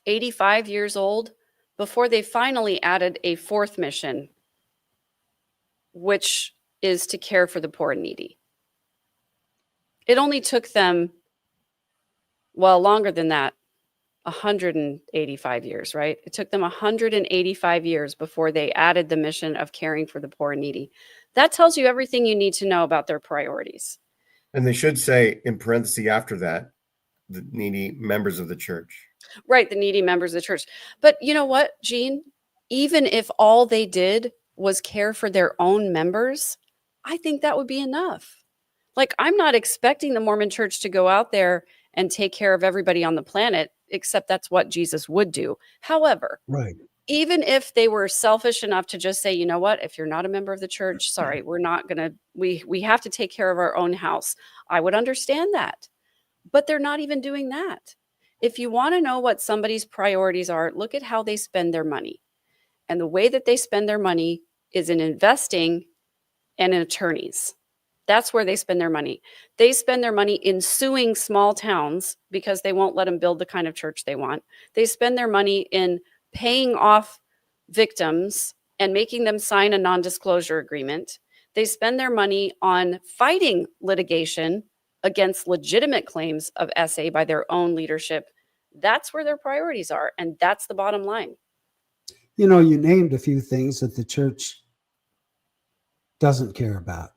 85 years old, before they finally added a fourth mission, which is to care for the poor and needy. It only took them, well, longer than that, 185 years, right? It took them 185 years before they added the mission of caring for the poor and needy. That tells you everything you need to know about their priorities. And they should say in parentheses after that, the needy members of the church. Right, the needy members of the church. But you know what, Jean? Even if all they did was care for their own members, I think that would be enough. Like, I'm not expecting the Mormon Church to go out there and take care of everybody on the planet, except that's what Jesus would do. However, Right. even if they were selfish enough to just say, you know what, if you're not a member of the church, sorry, we're not going to, we have to take care of our own house. I would understand that. But they're not even doing that. If you want to know what somebody's priorities are, look at how they spend their money. And the way that they spend their money is in investing and in attorneys. That's where they spend their money. They spend their money in suing small towns because they won't let them build the kind of church they want. They spend their money in paying off victims and making them sign a non-disclosure agreement. They spend their money on fighting litigation against legitimate claims of SA by their own leadership. That's where their priorities are, and that's the bottom line. You know, you named a few things that the church doesn't care about.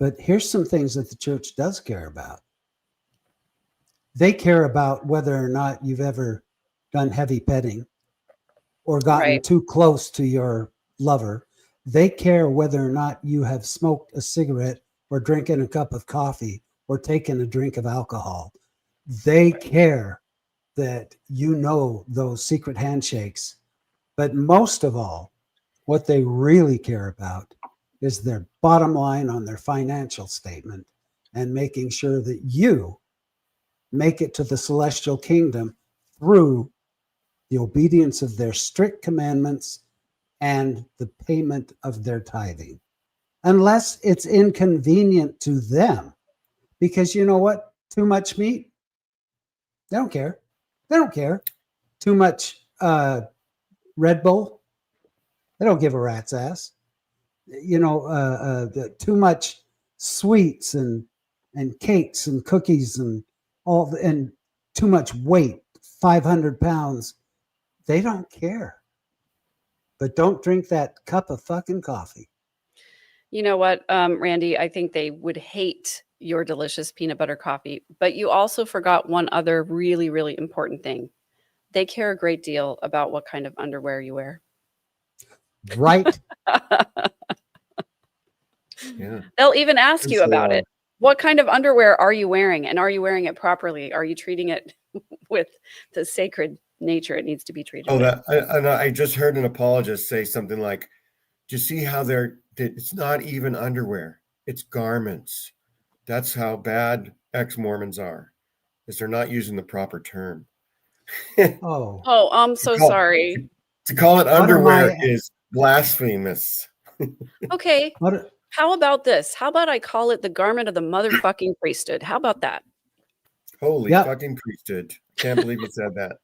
But here's some things that the church does care about. They care about whether or not you've ever done heavy petting or gotten Right. too close to your lover. They care whether or not you have smoked a cigarette or drinking a cup of coffee or taken a drink of alcohol. They care that you know those secret handshakes. But most of all, what they really care about is their bottom line on their financial statement and making sure that you make it to the celestial kingdom through the obedience of their strict commandments and the payment of their tithing. Unless it's inconvenient to them. Because you know what? Too much meat? They don't care. They don't care. Too much Red Bull? They don't give a rat's ass. You know, too much sweets and cakes and cookies and and too much weight, 500 pounds. They don't care. But don't drink that cup of fucking coffee. You know what, Randy, I think they would hate your delicious peanut butter coffee, but you also forgot one other really, really important thing. They care a great deal about what kind of underwear you wear. Right? Yeah. They'll even ask you So, about it. What kind of underwear are you wearing? And are you wearing it properly? Are you treating it with the sacred nature it needs to be treated Oh, with? I just heard an apologist say something like, "Do you see how it's not even underwear, it's garments." That's how bad ex-Mormons are, is they're not using the proper term. Oh, Oh, I'm so call- sorry. To call it What are underwear my- is blasphemous. Okay. what? How about this? How about I call it the garment of the motherfucking priesthood? How about that? Holy Yep. fucking priesthood. Can't believe you said that.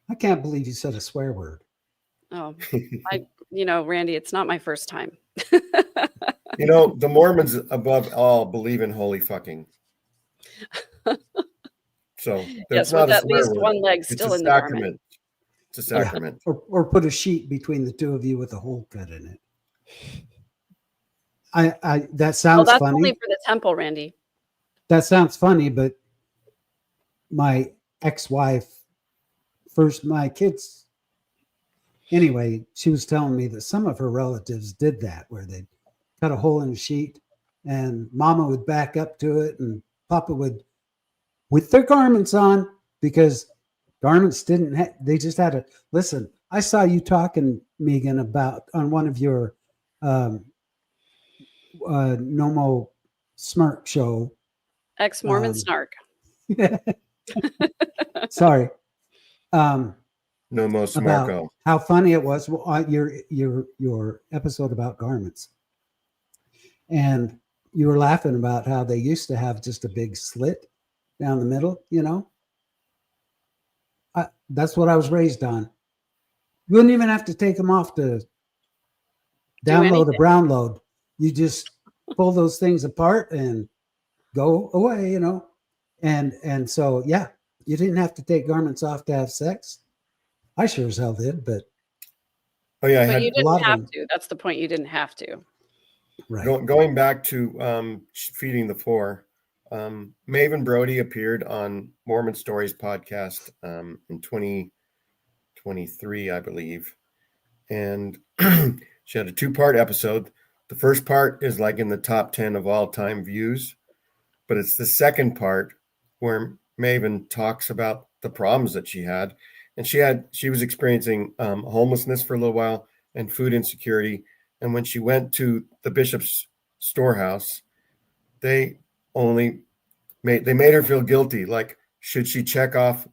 I can't believe you said a swear word. Oh, Randy, it's not my first time. You know, the Mormons above all believe in holy fucking. So that's Yes, with not a at swear least word. one leg It's still a in the garment. sacrament. It's a sacrament. Or put a sheet between the two of you with a hole cut in it. That Well, sounds that's funny. only for the temple, Randy. That sounds funny, but my ex-wife, first my kids, anyway, she was telling me that some of her relatives did that, where they'd cut a hole in a sheet and mama would back up to it and papa would, with their garments on, because garments they just had to, listen, I saw you talking, Megan, about on one of your Nomo Smirk show. Ex-Mormon snark. Sorry. No mo About smarko. how funny it was your episode about garments, and you were laughing about how they used to have just a big slit down the middle. That's what I was raised on. You wouldn't even have to take them off to download a anything. brown load. You just pull those things apart and go away, and so yeah, you didn't have to take garments off to have sex. I sure as hell did, but Oh yeah, I But had you a lot didn't of have them. to. That's the point. You didn't have to. Right. going back to feeding the poor. Maven Brody appeared on Mormon Stories podcast in 2023, I believe, and she had a 2-part episode. The first part is like in the top 10 of all time views, but it's the second part where Maven talks about the problems that she had, and she was experiencing homelessness for a little while and food insecurity. And when she went to the bishop's storehouse, they made her feel guilty. Like, should she check off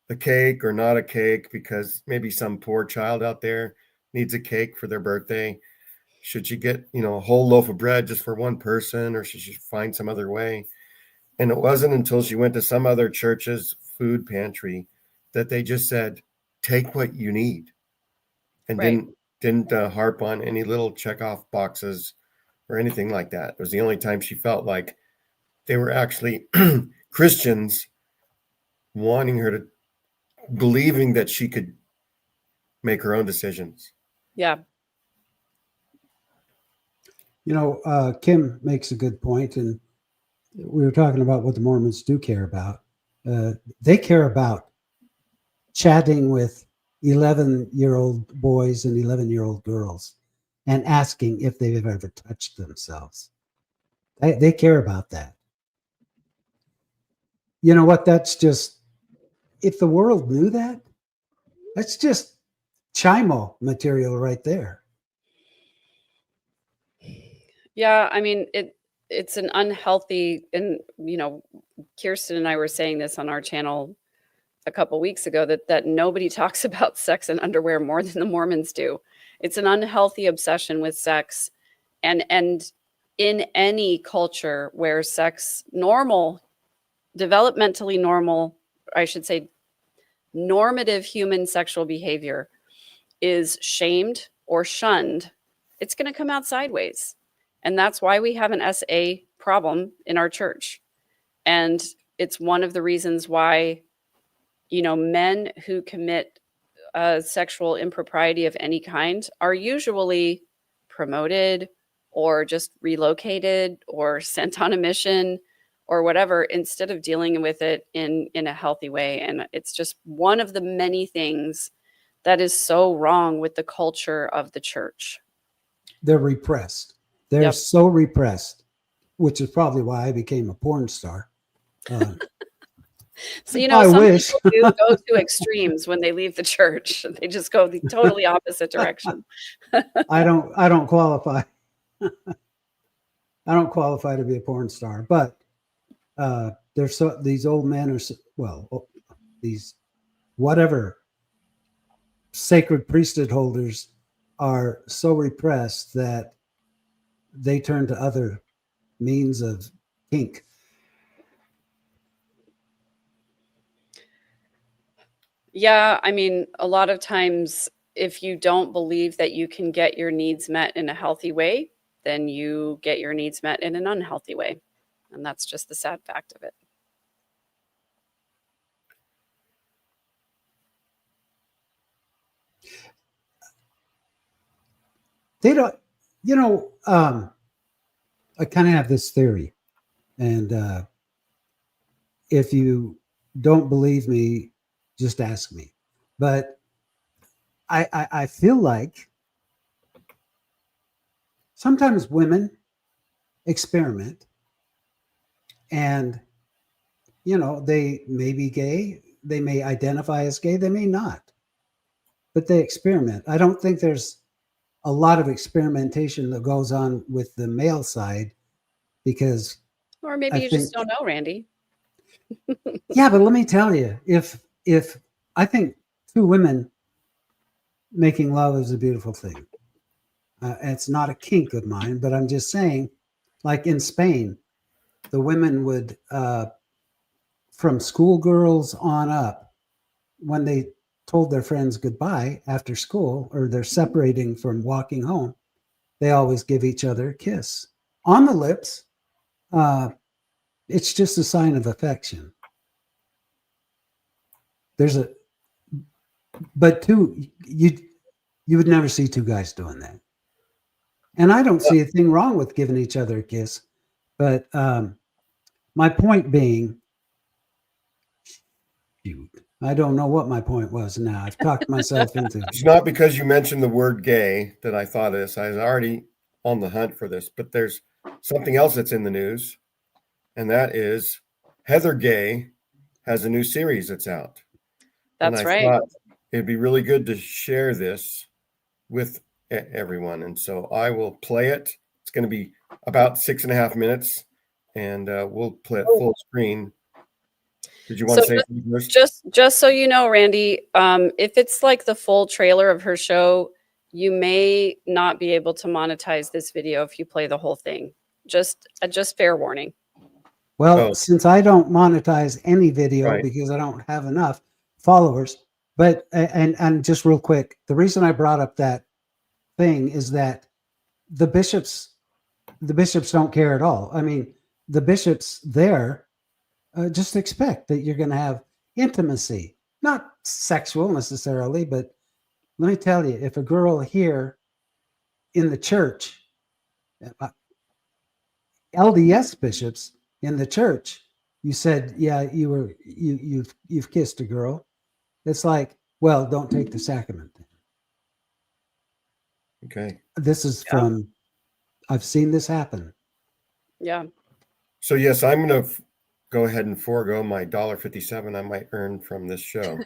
the cake or not a cake because maybe some poor child out there needs a cake for their birthday? Should she get, a whole loaf of bread just for one person, or should she find some other way? And it wasn't until she went to some other church's food pantry that they just said, take what you need, and Right. didn't harp on any little checkoff boxes or anything like that. It was the only time she felt like they were actually Christians wanting her to, believing that she could make her own decisions. Yeah. Kim makes a good point, and we were talking about what the Mormons do care about. They care about chatting with 11-year-old boys and 11-year-old girls and asking if they've ever touched themselves. They care about that. You know what? That's just, if the world knew that, that's just chimo material right there. Yeah, I mean, it's an unhealthy, and Kirsten and I were saying this on our channel a couple weeks ago, that nobody talks about sex and underwear more than the Mormons do. It's an unhealthy obsession with sex, and in any culture where sex, developmentally normal, I should say normative human sexual behavior, is shamed or shunned, it's going to come out sideways. And that's why we have an SA problem in our church. And it's one of the reasons why, men who commit sexual impropriety of any kind are usually promoted or just relocated or sent on a mission or whatever, instead of dealing with it in a healthy way. And it's just one of the many things that is so wrong with the culture of the church. They're repressed. They're Yep. so repressed, which is probably why I became a porn star. So, I some wish. people do go to extremes when they leave the church. They just go the totally opposite direction. I don't qualify. I don't qualify to be a porn star, but these old men are these whatever sacred priesthood holders are so repressed that they turn to other means of kink. Yeah, I mean, a lot of times, if you don't believe that you can get your needs met in a healthy way, then you get your needs met in an unhealthy way. And that's just the sad fact of it. They don't, you know, I kind of have this theory, and if you don't believe me, just ask me. But I feel like sometimes women experiment, and you know, they may be gay, they may identify as gay, they may not, but they experiment. I don't think there's a lot of experimentation that goes on with the male side, because Or maybe I you think, just don't know, Randy. yeah, but let me tell you, if I think two women making love is a beautiful thing. It's not a kink of mine, but I'm just saying, like in Spain, the women would, from schoolgirls on up, when they told their friends goodbye after school or they're separating from walking home, they always give each other a kiss on the lips. Uh, it's just a sign of affection. There's a, but two, you would never see two guys doing that. And I don't see a thing wrong with giving each other a kiss. But my point being, shoot, I don't know what my point was now. I've talked myself into it. It's not because you mentioned the word gay that I thought of this. I was already on the hunt for this, but there's something else that's in the news, and that is Heather Gay has a new series that's out. That's and I right. thought it'd be really good to share this with everyone. And so I will play it. It's going to be about 6.5 minutes, and we'll play it full screen. Did you want to say something first? Just so you know, Randy, if it's like the full trailer of her show, you may not be able to monetize this video if you play the whole thing. Just fair warning. Well, since I don't monetize any video Right. because I don't have enough followers, but and just real quick, the reason I brought up that thing is that the bishops don't care at all. I mean, the bishops there just expect that you're going to have intimacy, not sexual necessarily, but let me tell you, if a girl here in the church, LDS bishops in the church, you said, yeah, you've kissed a girl. It's like, well, don't take the sacrament. Okay. This is from, I've seen this happen. Yeah. So yes, I'm going to go ahead and forego my $1.57 I might earn from this show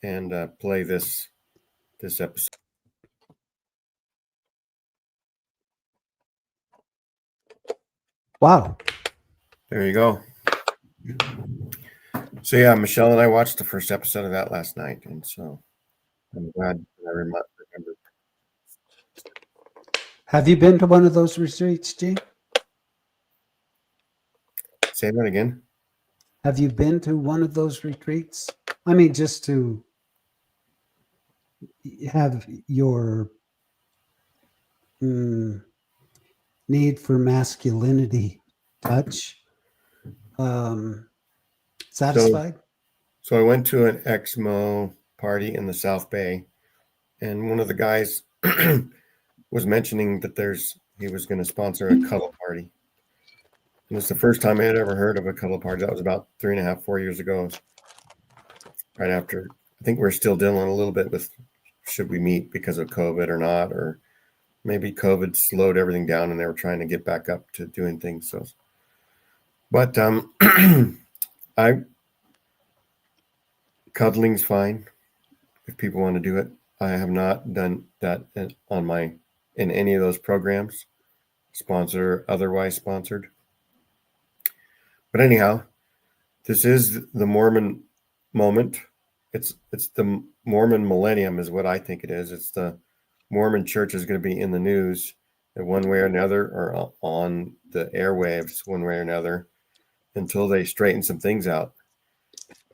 and play this episode. Wow. There you go. So yeah, Michelle and I watched the first episode of that last night, and so I'm glad I remember. Have you been to one of those retreats, Gene? Say that again. Have you been to one of those retreats? I mean, just to have your need for masculinity touch satisfied? So I went to an Exmo party in the South Bay, and one of the guys was mentioning that he was going to sponsor a cuddle party. And it's the first time I had ever heard of a cuddle party. That was about 3.5, 4 years ago. Right after, I think we're still dealing a little bit with should we meet because of COVID or not, or maybe COVID slowed everything down and they were trying to get back up to doing things. So, but cuddling's fine if people want to do it. I have not done that in any of those programs, sponsor, otherwise sponsored. But anyhow, This is the Mormon moment. It's the Mormon millennium is what I think it is. It's the Mormon church is going to be in the news in one way or another, or on the airwaves one way or another, until they straighten some things out.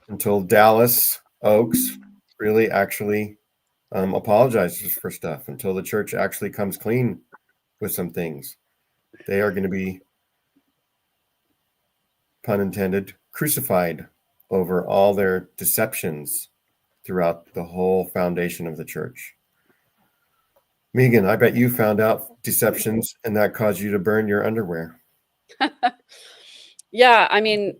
Until Dallas Oaks really actually apologizes for stuff. Until the church actually comes clean with some things, they are going to be, pun intended, crucified over all their deceptions throughout the whole foundation of the church. Megan, I bet you found out deceptions and that caused you to burn your underwear. Yeah, I mean,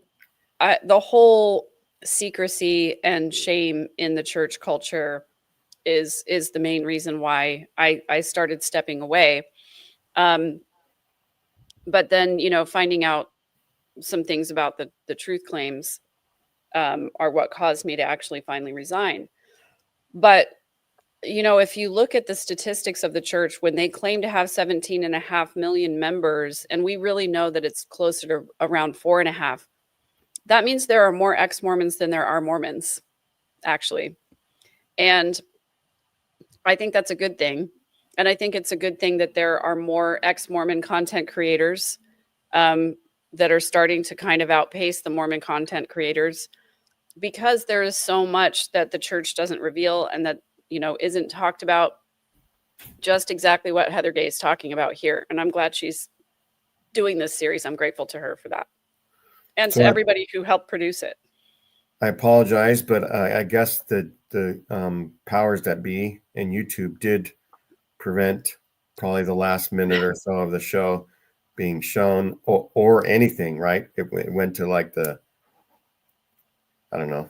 the whole secrecy and shame in the church culture is the main reason why I started stepping away. But then, finding out some things about the truth claims are what caused me to actually finally resign. But if you look at the statistics of the church, when they claim to have 17.5 million members, and we really know that it's closer to around 4.5, that means there are more ex-Mormons than there are Mormons, actually. And I think that's a good thing. And I think it's a good thing that there are more ex-Mormon content creators that are starting to kind of outpace the Mormon content creators, because there is so much that the church doesn't reveal and that, isn't talked about. Just exactly what Heather Gay is talking about here. And I'm glad she's doing this series. I'm grateful to her for that. And to everybody who helped produce it. I apologize, but I guess the powers that be in YouTube did prevent probably the last minute or so of the show being shown, or anything, right? It went to like I don't know.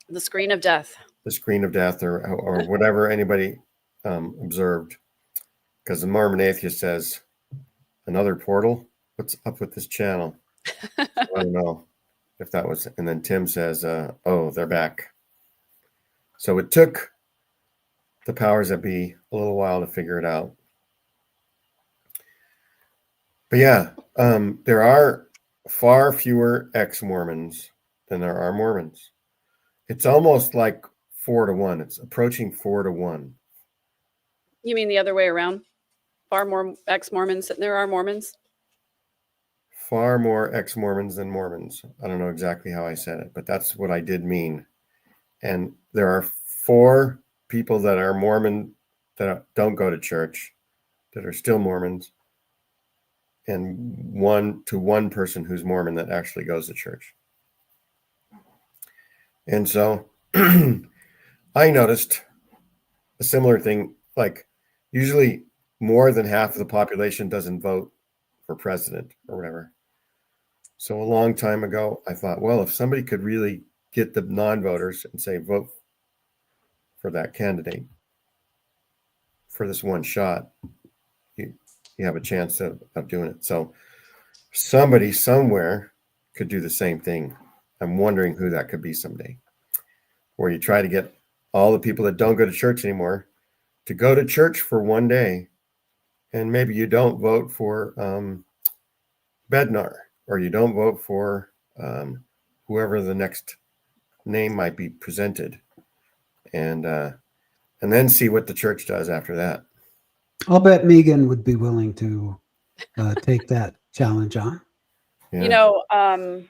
The screen of death. The screen of death, or whatever anybody observed. Because the Mormon atheist says, another portal? What's up with this channel? I don't know if that was. And then Tim says, oh, they're back. So it took the powers that be a little while to figure it out. But yeah, there are far fewer ex-Mormons than there are Mormons. It's almost like 4-1. It's approaching 4-1. You mean the other way around? Far more ex-Mormons than there are Mormons? Far more ex-Mormons than Mormons. I don't know exactly how I said it, but that's what I did mean. And there are 4 people that are Mormon that don't go to church, that are still Mormons, and one person who's Mormon that actually goes to church. And so I noticed a similar thing, like usually more than half of the population doesn't vote for president or whatever. So a long time ago, I thought, well, if somebody could really get the non-voters and say, vote for that candidate for this one shot, you have a chance of doing it. So somebody somewhere could do the same thing. I'm wondering who that could be someday, where you try to get all the people that don't go to church anymore to go to church for one day, and maybe you don't vote for Bednar, or you don't vote for whoever the next name might be presented, and then see what the church does after that. I'll bet Megan would be willing to take that challenge on. Yeah.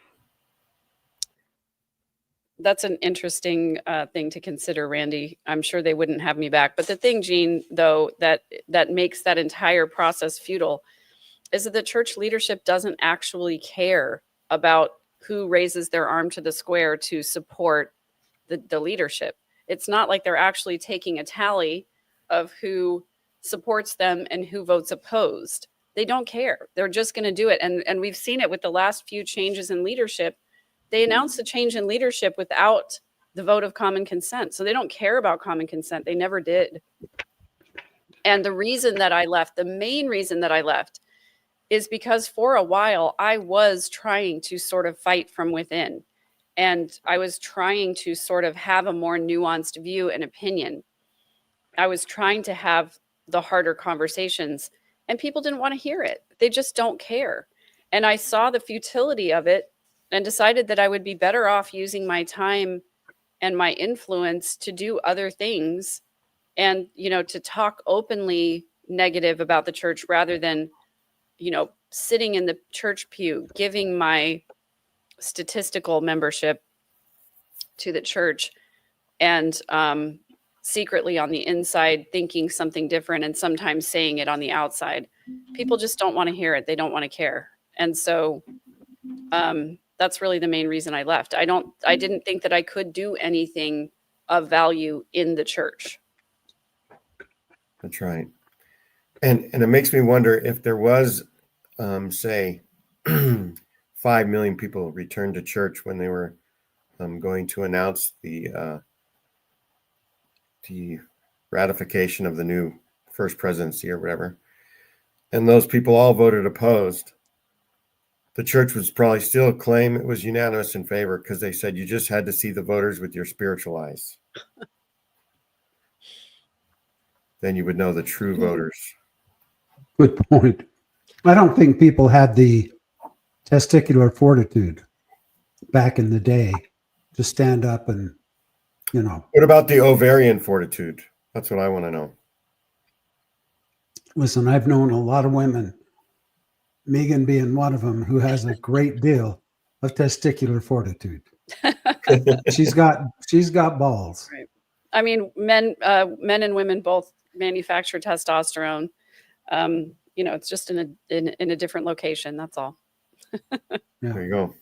That's an interesting thing to consider, Randy. I'm sure they wouldn't have me back. But the thing, Gene, though, that makes that entire process futile is that the church leadership doesn't actually care about who raises their arm to the square to support the leadership. It's not like they're actually taking a tally of who supports them and who votes opposed. They don't care. They're just going to do it. And we've seen it with the last few changes in leadership. They announced the change in leadership without the vote of common consent. So they don't care about common consent. They never did. And the reason that I left, the main reason that I left, is because for a while I was trying to sort of fight from within. And I was trying to sort of have a more nuanced view and opinion. I was trying to have the harder conversations, and people didn't want to hear it. They just don't care. And I saw the futility of it. and decided that I would be better off using my time and my influence to do other things and, to talk openly negative about the church rather than, sitting in the church pew, giving my statistical membership to the church and secretly on the inside thinking something different and sometimes saying it on the outside. People just don't want to hear it. They don't want to care. And so that's really the main reason I left. I didn't think that I could do anything of value in the church. That's right. And it makes me wonder if there was, say, 5 million people returned to church when they were going to announce the ratification of the new first presidency or whatever, and those people all voted opposed, the church would probably still claim it was unanimous in favor because they said you just had to see the voters with your spiritual eyes. Then you would know the true voters. Good point. I don't think people had the testicular fortitude back in the day to stand up and, What about the ovarian fortitude? That's what I want to know. listen, I've known a lot of women, Megan being one of them, who has a great deal of testicular fortitude. She's got balls. Right. I mean, men and women both manufacture testosterone. It's just in a different location. That's all. Yeah. There you go.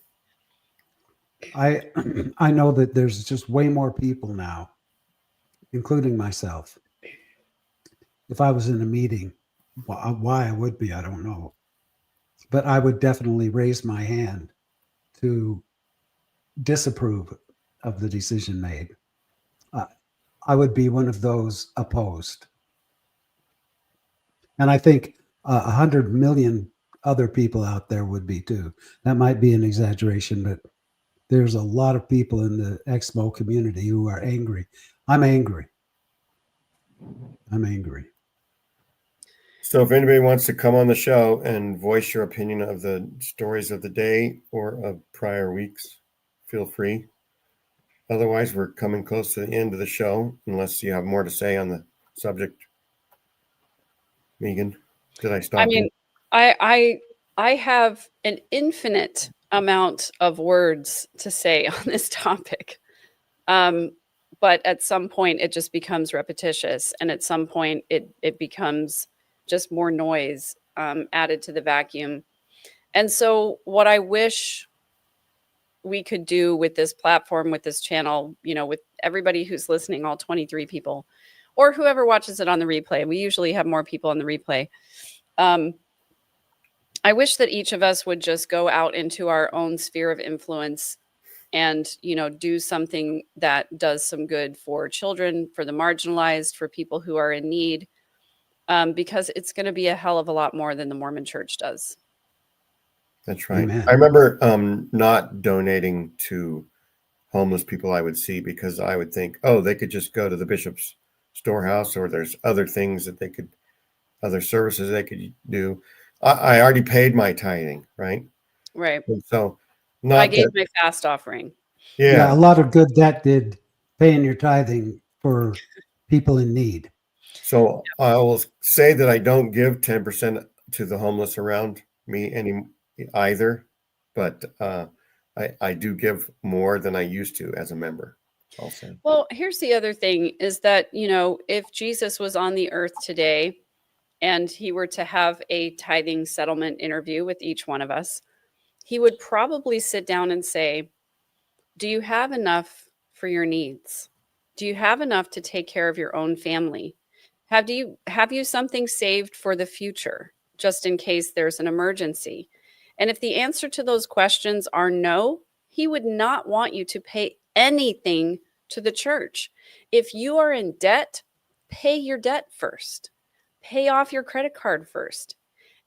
I know that there's just way more people now, including myself. If I was in a meeting, why I would be, I don't know. But I would definitely raise my hand to disapprove of the decision made. I would be one of those opposed. And I think 100 million other people out there would be too. That might be an exaggeration, but there's a lot of people in the Exmo community who are angry. I'm angry. So if anybody wants to come on the show and voice your opinion of the stories of the day or of prior weeks, feel free. Otherwise, we're coming close to the end of the show, unless you have more to say on the subject. Megan, did I stop you? I mean, I have an infinite amount of words to say on this topic. But at some point it just becomes repetitious, and at some point it becomes just more noise added to the vacuum. And so what I wish we could do with this platform, with this channel, with everybody who's listening, all 23 people, or whoever watches it on the replay. We usually have more people on the replay. I wish that each of us would just go out into our own sphere of influence and, do something that does some good for children, for the marginalized, for people who are in need, because it's going to be a hell of a lot more than the Mormon Church does. That's right. Amen. I remember not donating to homeless people I would see because I would think, oh, they could just go to the bishop's storehouse, or there's other things that other services they could do. I already paid my tithing, right? Right. And so I gave my fast offering. Yeah, a lot of good that did paying your tithing for people in need. So I will say that I don't give 10% to the homeless around me either, but I do give more than I used to as a member. I'll say. Well, here's the other thing is that, if Jesus was on the earth today and he were to have a tithing settlement interview with each one of us, he would probably sit down and say, do you have enough for your needs? Do you have enough to take care of your own family? Have you something saved for the future, just in case there's an emergency? And if the answer to those questions are no, he would not want you to pay anything to the church. If you are in debt, pay your debt first. Pay off your credit card first.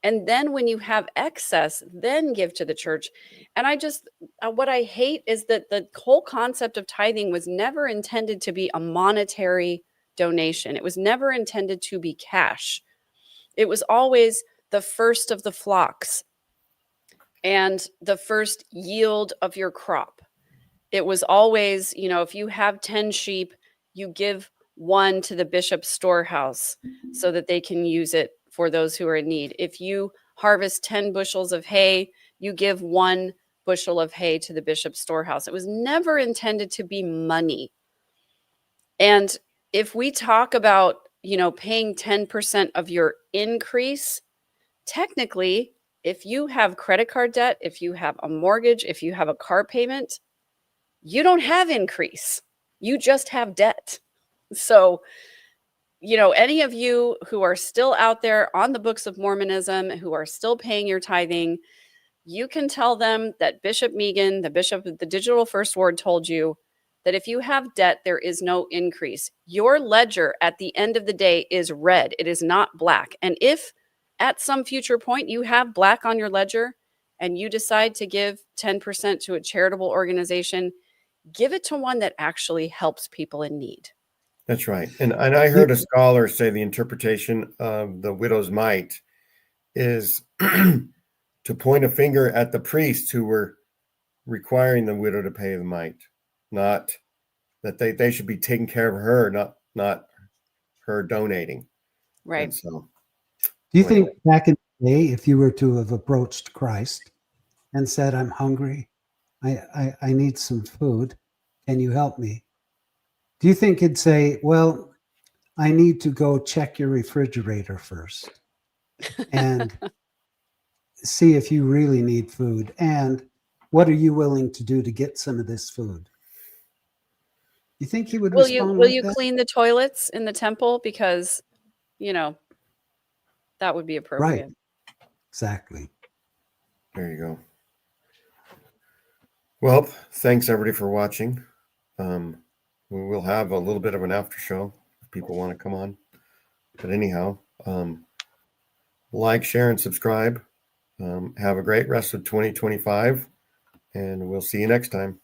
And then when you have excess, then give to the church. And what I hate is that the whole concept of tithing was never intended to be a monetary donation. It was never intended to be cash. It was always the first of the flocks. and the first yield of your crop. It was always, if you have 10 sheep, you give one to the bishop's storehouse so that they can use it for those who are in need. If you harvest 10 bushels of hay, you give 1 bushel of hay to the bishop's storehouse. It was never intended to be money. And if we talk about, paying 10% of your increase, technically, if you have credit card debt, if you have a mortgage, if you have a car payment, you don't have increase. You just have debt. So, any of you who are still out there on the books of Mormonism, who are still paying your tithing, you can tell them that Bishop Megan, the bishop of the Digital First Ward, told you that if you have debt, there is no increase. Your ledger at the end of the day is red. It is not black. And if at some future point you have black on your ledger and you decide to give 10% to a charitable organization, give it to one that actually helps people in need. That's right. And I heard a scholar say the interpretation of the widow's mite is to point a finger at the priests who were requiring the widow to pay the mite, not that they should be taking care of her, not her donating. Right. And so, Do you think back in the day, if you were to have approached Christ and said, I'm hungry, I need some food, can you help me? Do you think he'd say, well, I need to go check your refrigerator first and see if you really need food? And what are you willing to do to get some of this food? You think he would Will respond you like that? clean the toilets in the temple? Because, that would be appropriate. Right. Exactly. there you go. Well, thanks everybody for watching. We will have a little bit of an after show if people want to come on. But anyhow, like, share, and subscribe. Have a great rest of 2025, and we'll see you next time.